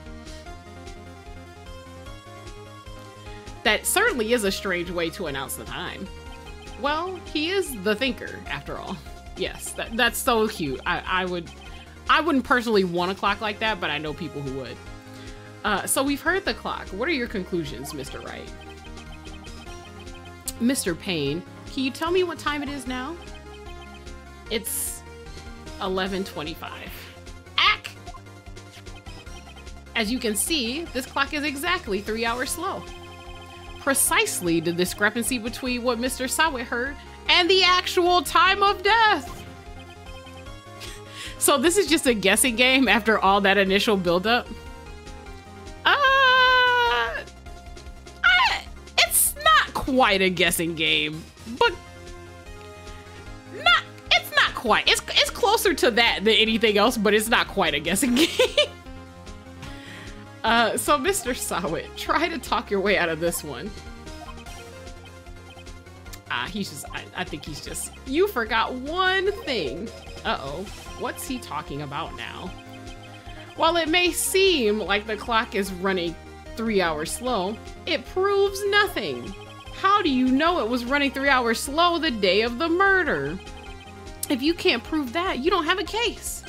That certainly is a strange way to announce the time. Well, he is the thinker, after all. Yes, that's so cute. I wouldn't personally want a clock like that, but I know people who would. So we've heard the clock. What are your conclusions, Mr. Wright? Mr. Payne, can you tell me what time it is now? It's 11:25. Ack! As you can see, this clock is exactly 3 hours slow. Precisely the discrepancy between what Mr. Sawit heard and the actual time of death. So this is just a guessing game after all that initial buildup? It's not quite a guessing game, but it's not quite. It's closer to that than anything else, but it's not quite a guessing game. So Mr. Sawit, try to talk your way out of this one. I think he's just, you forgot one thing. Uh-oh, what's he talking about now? While it may seem like the clock is running 3 hours slow, it proves nothing. How do you know it was running 3 hours slow the day of the murder? If you can't prove that, you don't have a case.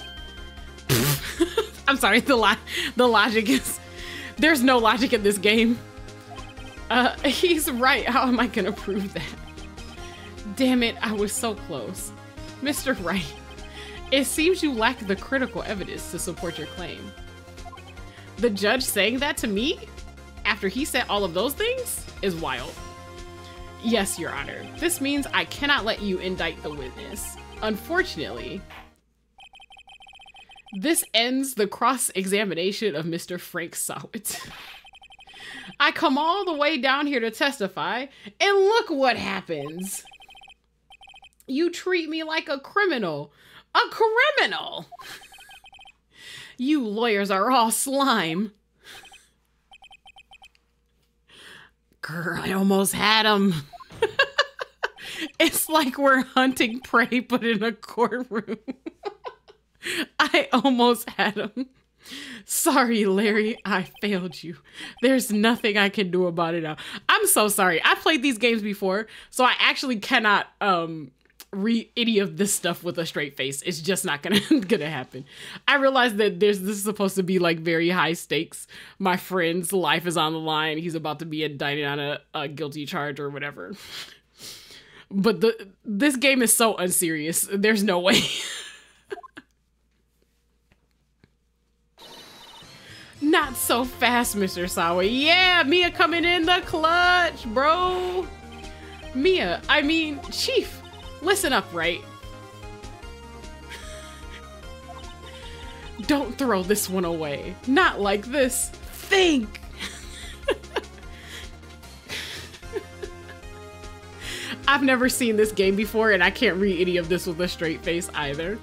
I'm sorry, the logic is, there's no logic in this game. He's right, how am I gonna prove that? Damn it, I was so close. Mr. Wright, it seems you lack the critical evidence to support your claim. The judge saying that to me, after he said all of those things, is wild. Yes, Your Honor, this means I cannot let you indict the witness. Unfortunately, this ends the cross-examination of Mr. Frank Sawit. I come all the way down here to testify, and look what happens. You treat me like a criminal. A criminal! You lawyers are all slime. Grr, I almost had him. It's like we're hunting prey, but in a courtroom. I almost had him. Sorry, Larry, I failed you. There's nothing I can do about it now. I'm so sorry. I played these games before, so I actually cannot read any of this stuff with a straight face. It's just not gonna happen. I realize that this is supposed to be like very high stakes. My friend's life is on the line. He's about to be indicted on a guilty charge or whatever. But this game is so unserious. There's no way. Not so fast, Mr. Sawit. Yeah, Mia coming in the clutch, bro. Chief, listen up, right? Don't throw this one away. Not like this. Think. I've never seen this game before, and I can't read any of this with a straight face either.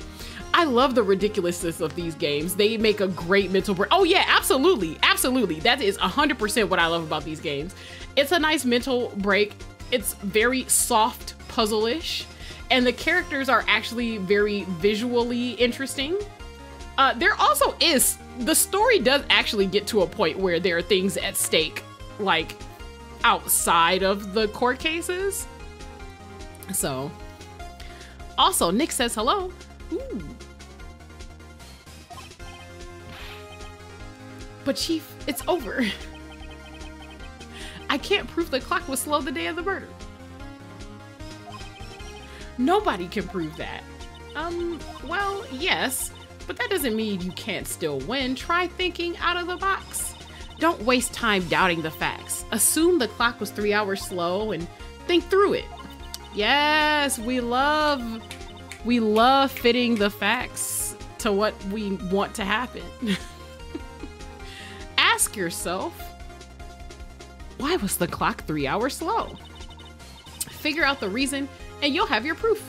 I love the ridiculousness of these games. They make a great mental break. Oh yeah, absolutely. Absolutely. That is 100% what I love about these games. It's a nice mental break. It's very soft puzzle-ish. And the characters are actually very visually interesting. There also is, the story does actually get to a point where there are things at stake, like outside of the court cases. So, also Nick says hello. Ooh. But Chief, it's over. I can't prove the clock was slow the day of the murder. Nobody can prove that. Well, yes, but that doesn't mean you can't still win. Try thinking out of the box. Don't waste time doubting the facts. Assume the clock was 3 hours slow and think through it. Yes, we love fitting the facts to what we want to happen. Ask yourself, why was the clock 3 hours slow? Figure out the reason and you'll have your proof.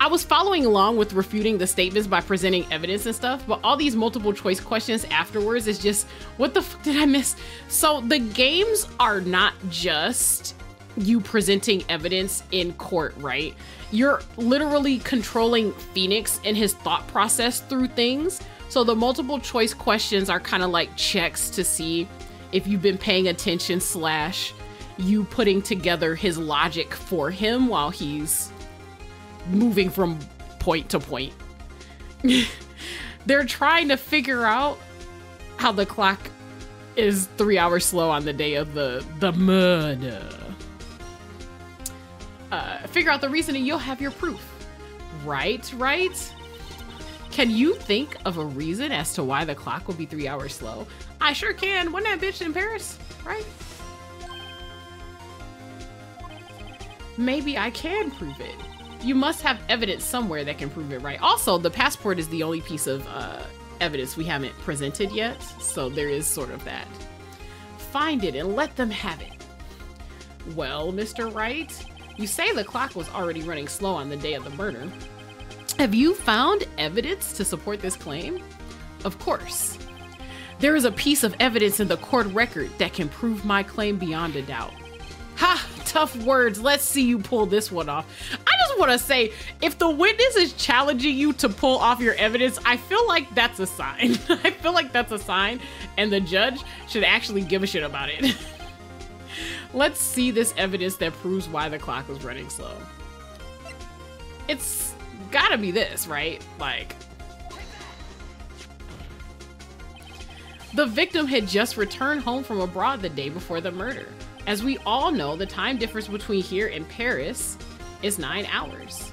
I was following along with refuting the statements by presenting evidence and stuff, but all these multiple choice questions afterwards is just, what the fuck did I miss? So the games are not just you presenting evidence in court, right? You're literally controlling Phoenix and his thought process through things. So the multiple choice questions are kind of like checks to see if you've been paying attention / you putting together his logic for him while he's moving from point to point. They're trying to figure out how the clock is 3 hours slow on the day of the murder. Figure out the reason and you'll have your proof. Right? Can you think of a reason as to why the clock will be 3 hours slow? I sure can. Wasn't that bitch in Paris? Right? Maybe I can prove it. You must have evidence somewhere that can prove it, right? Also, the passport is the only piece of evidence we haven't presented yet, so there is sort of that. Find it and let them have it. Well, Mr. Wright, you say the clock was already running slow on the day of the murder. Have you found evidence to support this claim? Of course. There is a piece of evidence in the court record that can prove my claim beyond a doubt. Ha! Tough words. Let's see you pull this one off. I just want to say, if the witness is challenging you to pull off your evidence, I feel like that's a sign. I feel like that's a sign, and the judge should actually give a shit about it. Let's see this evidence that proves why the clock was running slow. It's gotta be this, right? Like, the victim had just returned home from abroad the day before the murder. As we all know, the time difference between here and Paris is 9 hours.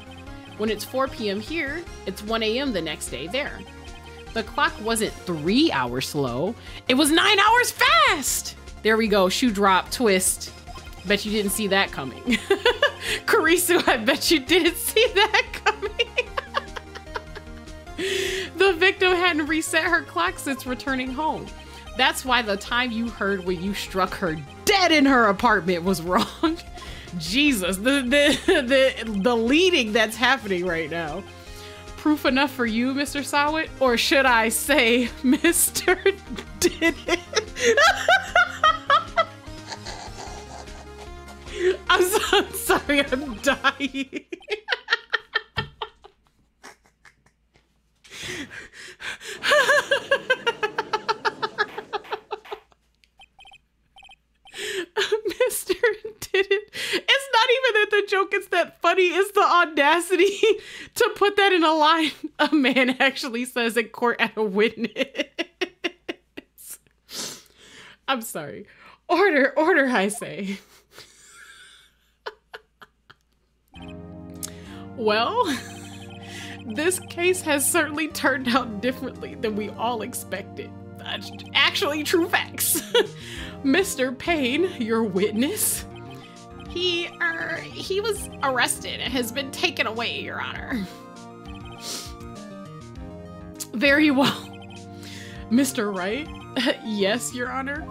When it's 4 p.m. here, it's 1 a.m. the next day there. The clock wasn't 3 hours slow, it was 9 hours fast! There we go, shoe drop, twist. Bet you didn't see that coming. Karisu, I bet you didn't see that coming. The victim hadn't reset her clock since returning home. That's why the time you heard when you struck her dead in her apartment was wrong. Jesus, the leading that's happening right now. Proof enough for you, Mr. Sawit? Or should I say, Mr. Did it? I'm sorry, I'm dying. Mr. Did it? It's not even that the joke is that funny, it's the audacity to put that in a line a man actually says in court at a witness. I'm sorry. Order, I say. Well, this case has certainly turned out differently than we all expected. Actually, true facts. Mr. Payne, your witness, he was arrested and has been taken away, Your Honor. Very well. Mr. Wright, yes, Your Honor.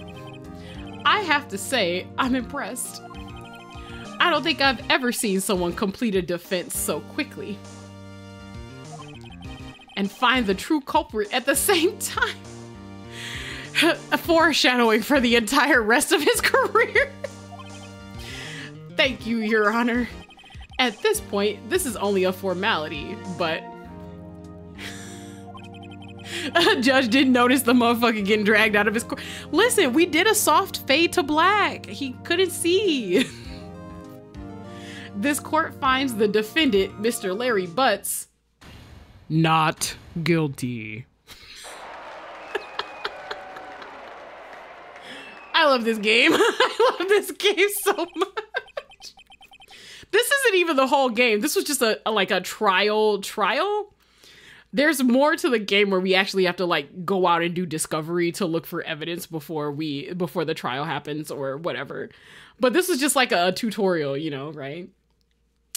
I have to say, I'm impressed. I don't think I've ever seen someone complete a defense so quickly and find the true culprit at the same time. A foreshadowing for the entire rest of his career. Thank you, Your Honor. At this point, this is only a formality, but a judge didn't notice the motherfucker getting dragged out of his court. Listen, we did a soft fade to black. He couldn't see. This court finds the defendant, Mr. Larry Butts, not guilty. I love this game. I love this game so much. This isn't even the whole game. This was just a trial. There's more to the game where we actually have to like go out and do discovery to look for evidence before the trial happens or whatever. But this is just like a tutorial, you know, right?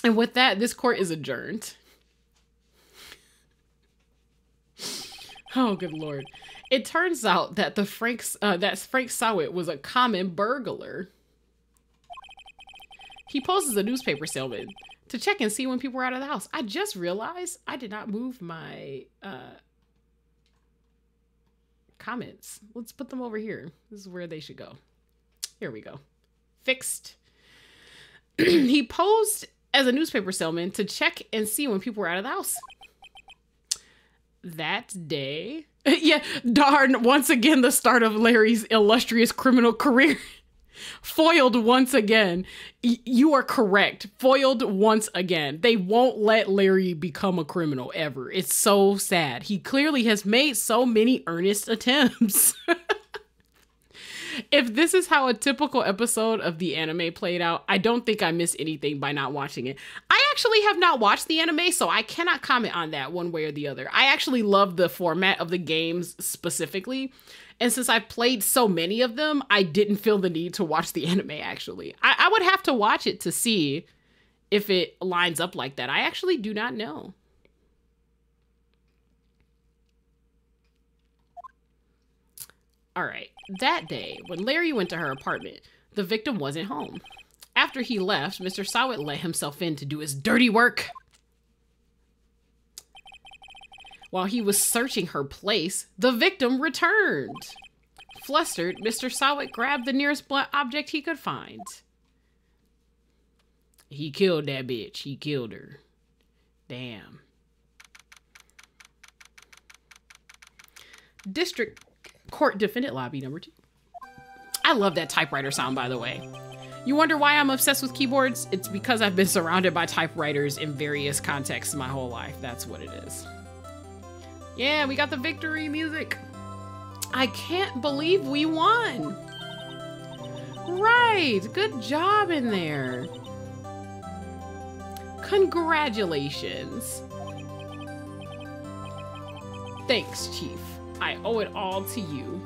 And with that, this court is adjourned. Oh, good Lord. It turns out that Frank Sowett was a common burglar. He poses a newspaper salesman to check and see when people were out of the house. I just realized I did not move my comments. Let's put them over here. This is where they should go. Here we go. Fixed. He posed as a newspaper salesman to check and see when people were out of the house. That day. Yeah, darn, once again, the start of Larry's illustrious criminal career. Foiled once again. You are correct. Foiled once again. They won't let Larry become a criminal ever. It's so sad. He clearly has made so many earnest attempts. If this is how a typical episode of the anime played out, I don't think I missed anything by not watching it. I actually have not watched the anime, so I cannot comment on that one way or the other. I actually love the format of the games specifically. And since I've played so many of them, I didn't feel the need to watch the anime, actually. I would have to watch it to see if it lines up like that. I actually do not know. All right. That day, when Larry went to her apartment, the victim wasn't home. After he left, Mr. Sowett let himself in to do his dirty work. While he was searching her place, the victim returned. Flustered, Mr. Sowett grabbed the nearest blunt object he could find. He killed that bitch. He killed her. Damn. District Court Defendant Lobby number 2. I love that typewriter sound, by the way. You wonder why I'm obsessed with keyboards? It's because I've been surrounded by typewriters in various contexts my whole life. That's what it is. Yeah, we got the victory music. I can't believe we won. Right, good job in there. Congratulations. Thanks, Chief. I owe it all to you.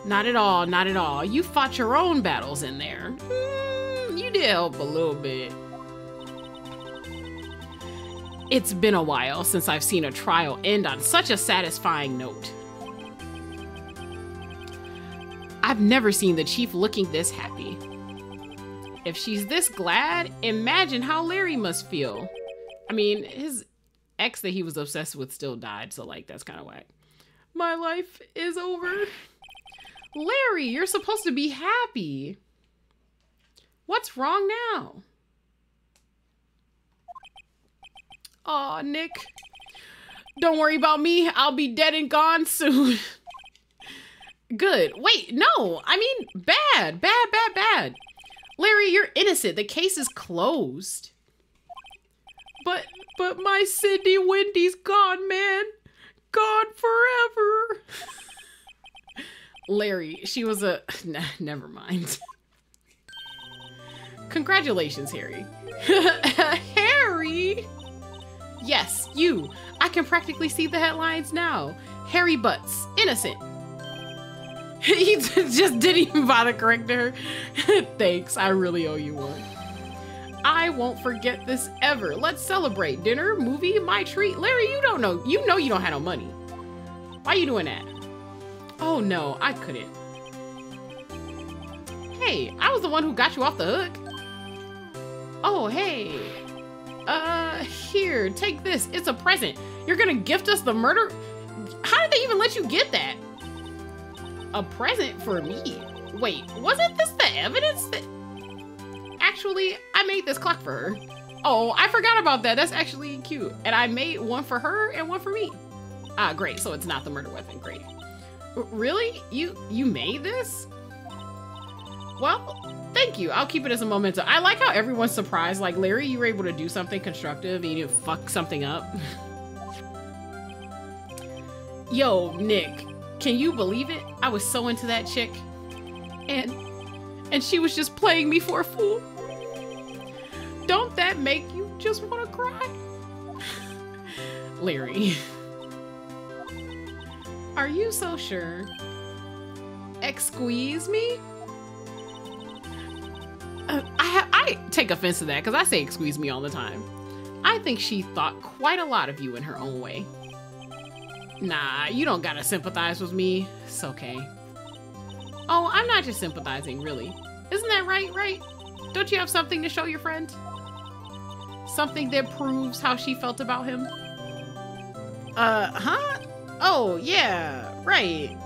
Not at all, not at all. You fought your own battles in there. You did help a little bit. It's been a while since I've seen a trial end on such a satisfying note. I've never seen the chief looking this happy. If she's this glad, imagine how Larry must feel. I mean, his ex that he was obsessed with still died, so like that's kind of whack. My life is over. Larry, you're supposed to be happy. What's wrong now? Aw, Nick. Don't worry about me. I'll be dead and gone soon. Good. Wait, no. I mean, bad. Larry, you're innocent. The case is closed. But my Cindy Wendy's gone, man. Gone forever. Larry, she was a... never mind. Congratulations, Harry. Harry? Yes, you. I can practically see the headlines now. Harry Butts, innocent. He just didn't even bother correcting her. Thanks, I really owe you one. I won't forget this ever. Let's celebrate. Dinner, movie, my treat. Larry, you don't know. You know you don't have no money. Why are you doing that? Oh no, I couldn't. Hey, I was the one who got you off the hook. Oh, hey. Here, take this. It's a present. You're gonna gift us the murder? How did they even let you get that? A present for me? Wait, wasn't this the evidence that... Actually, I made this clock for her. Oh, I forgot about that. That's actually cute. And I made one for her and one for me. Ah, great. So it's not the murder weapon. Great. Really? You made this? Well, thank you. I'll keep it as a memento. I like how everyone's surprised. Like, Larry, you were able to do something constructive and you didn't fuck something up. Yo, Nick, Can you believe it? I was so into that chick. And she was just playing me for a fool. Don't that make you just want to cry? Larry. Are you so sure? Squeeze me? I take offense to that because I say excuse me all the time. I think she thought quite a lot of you in her own way. Nah, you don't gotta sympathize with me. It's okay. Oh, I'm not just sympathizing, really. Isn't that right? Don't you have something to show your friend? Something that proves how she felt about him? Huh? Oh, yeah, right.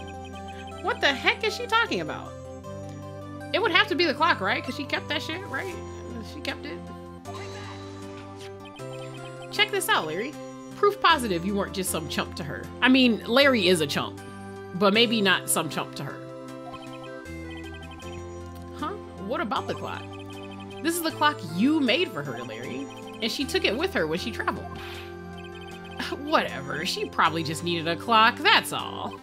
What the heck is she talking about? It would have to be the clock, right? Because she kept that shit, right? She kept it. Check this out, Larry. Proof positive you weren't just some chump to her. I mean, Larry is a chump, but maybe not some chump to her. Huh? What about the clock? This is the clock you made for her, Larry, and she took it with her when she traveled. Whatever, she probably just needed a clock, that's all.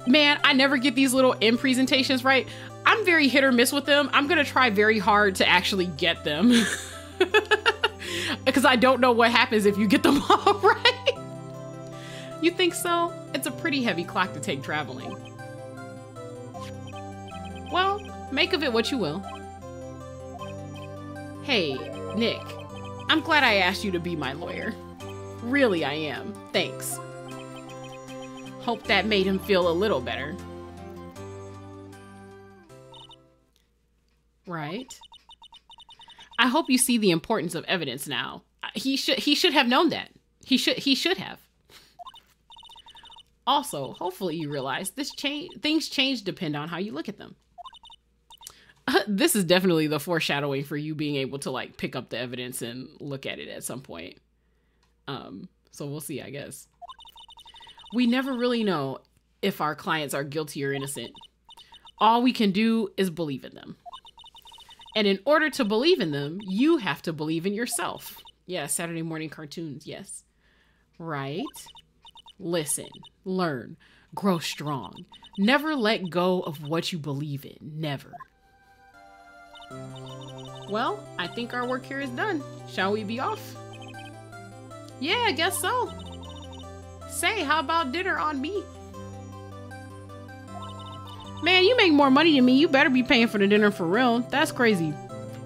Man, I never get these little end presentations right. I'm very hit or miss with them. I'm gonna try very hard to actually get them. Because I don't know what happens if you get them all right. You think so? It's a pretty heavy clock to take traveling. Well, make of it what you will. Hey, Nick, I'm glad I asked you to be my lawyer. Really, I am. Thanks. Hope that made him feel a little better. Right? I hope you see the importance of evidence now. He should have known that. He should have. Also, hopefully you realize things change depend on how you look at them. This is definitely the foreshadowing for you being able to like pick up the evidence and look at it at some point. So we'll see, I guess. We never really know if our clients are guilty or innocent. All we can do is believe in them. And in order to believe in them, you have to believe in yourself. Yeah, Saturday morning cartoons, yes. Right? Listen, learn, grow strong. Never let go of what you believe in. Never. Well, I think our work here is done. Shall we be off? Yeah, I guess so. Say, how about dinner on me? Man, you make more money than me. You better be paying for the dinner for real. That's crazy.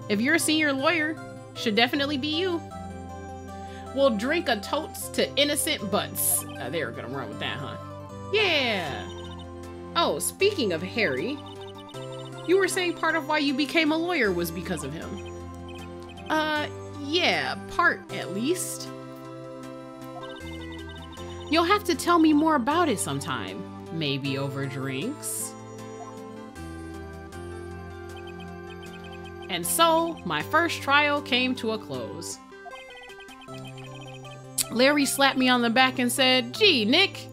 If you're a senior lawyer, should definitely be you. We'll drink a toast to innocent butts. They were gonna run with that, huh? Yeah. Oh, speaking of Harry, you were saying part of why you became a lawyer was because of him. Yeah, part at least. You'll have to tell me more about it sometime. Maybe over drinks. And so, my first trial came to a close. Larry slapped me on the back and said, "Gee, Nick,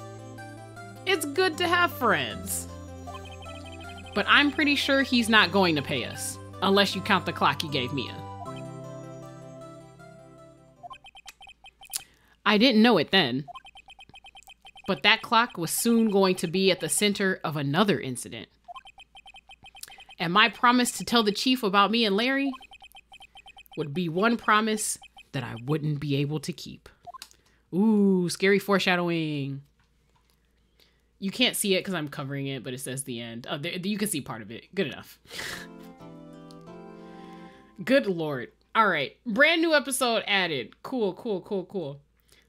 it's good to have friends." But I'm pretty sure he's not going to pay us, unless you count the clock he gave Mia. I didn't know it then, but that clock was soon going to be at the center of another incident. And my promise to tell the chief about me and Larry would be one promise that I wouldn't be able to keep. Ooh, scary foreshadowing. You can't see it because I'm covering it, but it says the end. Oh, you can see part of it. Good enough. Good Lord. All right. Brand new episode added. Cool, cool, cool, cool.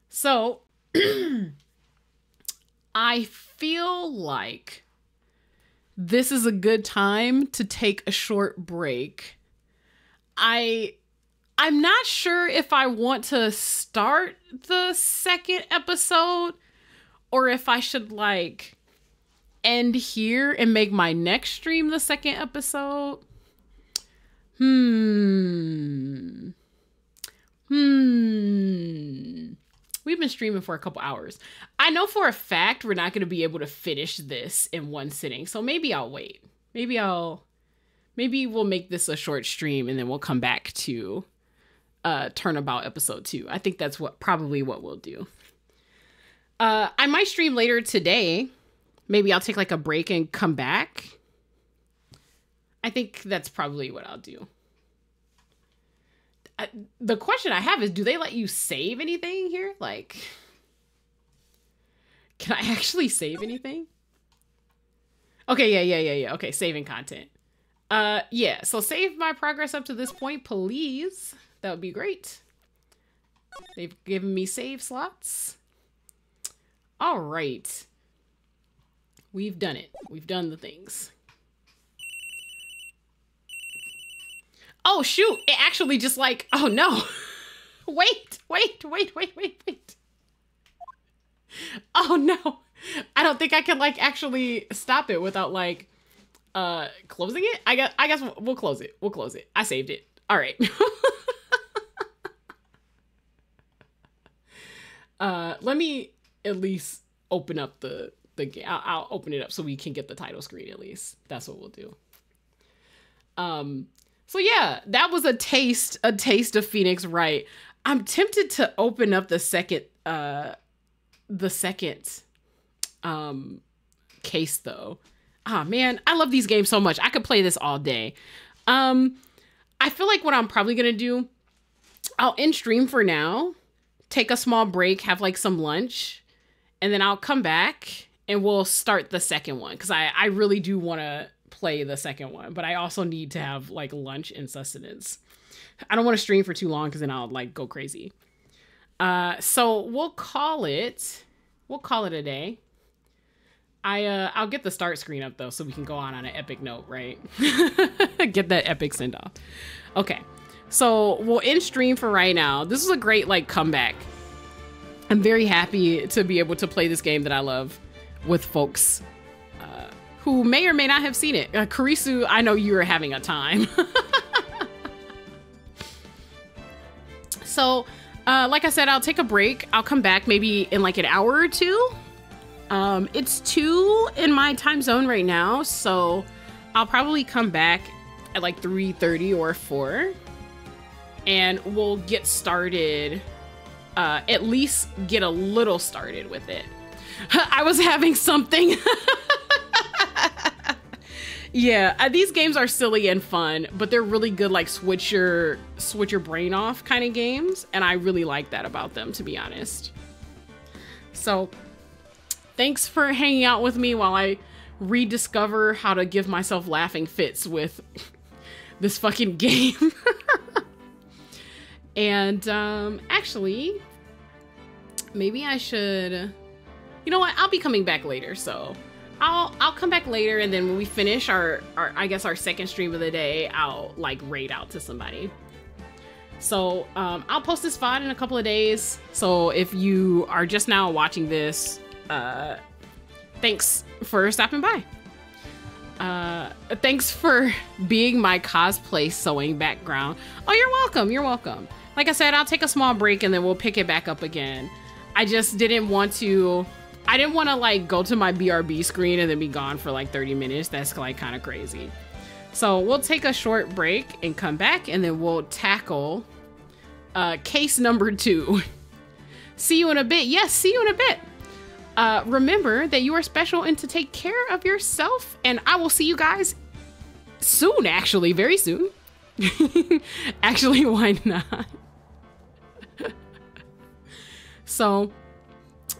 So, I feel like this is a good time to take a short break. I'm not sure if I want to start the second episode or if I should like end here and make my next stream the second episode. We've been streaming for a couple hours. I know for a fact we're not going to be able to finish this in one sitting. So maybe I'll wait. Maybe we'll make this a short stream and then we'll come back to Turnabout episode 2. I think that's probably what we'll do. I might stream later today. Maybe I'll take like a break and come back. I think that's probably what I'll do. The question I have is, do they let you save anything here? Like, can I actually save anything? Okay, yeah. Okay, saving content. Yeah, so save my progress up to this point, please. That would be great. They've given me save slots. All right. We've done it. We've done the things. Oh, shoot. It actually just like, oh no. Wait. Oh no. I don't think I can like actually stop it without like closing it. I guess we'll close it. We'll close it. I saved it. All right. Let me at least open up the game. I'll open it up so we can get the title screen at least. That's what we'll do. So yeah, that was a taste of Phoenix Wright. I'm tempted to open up the second case though. Ah, man, I love these games so much. I could play this all day. I feel like what I'm probably gonna do, I'll end stream for now, take a small break, have like some lunch, and then I'll come back and we'll start the second one. Cause I really do want to play the second one, but I also need to have like lunch and sustenance. I don't want to stream for too long because then I'll like go crazy. So we'll call it a day. I'll get the start screen up though, so we can go on an epic note, right? Get that epic send off. Okay, so we'll end stream for right now. This is a great like comeback. I'm very happy to be able to play this game that I love with folks who may or may not have seen it. Karisu, I know you are having a time. So, like I said, I'll take a break. I'll come back maybe in like an hour or two. It's 2 in my time zone right now, so I'll probably come back at like 3:30 or 4, and we'll get started, at least get a little started with it. I was having something. Yeah, these games are silly and fun, but they're really good like switch your brain off kind of games, and I really like that about them, to be honest. So thanks for hanging out with me while I rediscover how to give myself laughing fits with this fucking game. And actually, maybe I should, you know what, I'll be coming back later, so I'll come back later, and then when we finish our I guess our second stream of the day, I'll like raid out to somebody. So I'll post this VOD in a couple of days. So if you are just now watching this, thanks for stopping by. Thanks for being my cosplay sewing background. Oh, you're welcome. You're welcome. Like I said, I'll take a small break and then we'll pick it back up again. I just didn't want to like go to my BRB screen and then be gone for like 30 minutes. That's like kind of crazy. So we'll take a short break and come back, and then we'll tackle case number 2. See you in a bit. Yes, see you in a bit. Remember that you are special and to take care of yourself, and I will see you guys soon, actually, very soon. Actually, why not? So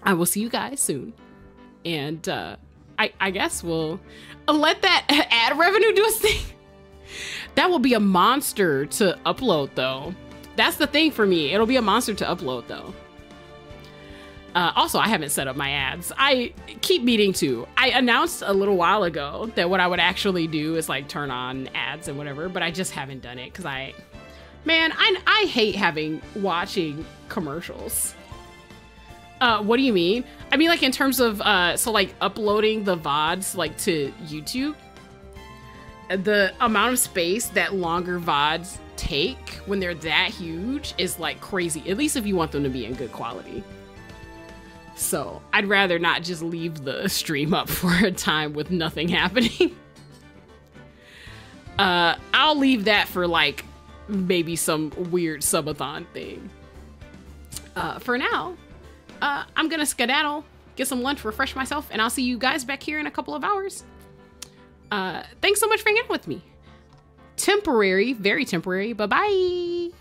I will see you guys soon, and I guess we'll let that ad revenue do its thing. That will be a monster to upload, though. That's the thing for me. It'll be a monster to upload, though. Also, I haven't set up my ads. I keep meaning to. I announced a little while ago that what I would actually do is like turn on ads and whatever, but I just haven't done it because I hate watching commercials. What do you mean? I mean, like in terms of, so like uploading the VODs like to YouTube, the amount of space that longer VODs take when they're that huge is like crazy, at least if you want them to be in good quality. So I'd rather not just leave the stream up for a time with nothing happening. I'll leave that for like maybe some weird subathon thing. For now, I'm gonna skedaddle, get some lunch, refresh myself, and I'll see you guys back here in a couple of hours. Thanks so much for hanging out with me. Temporary, very temporary. Bye-bye.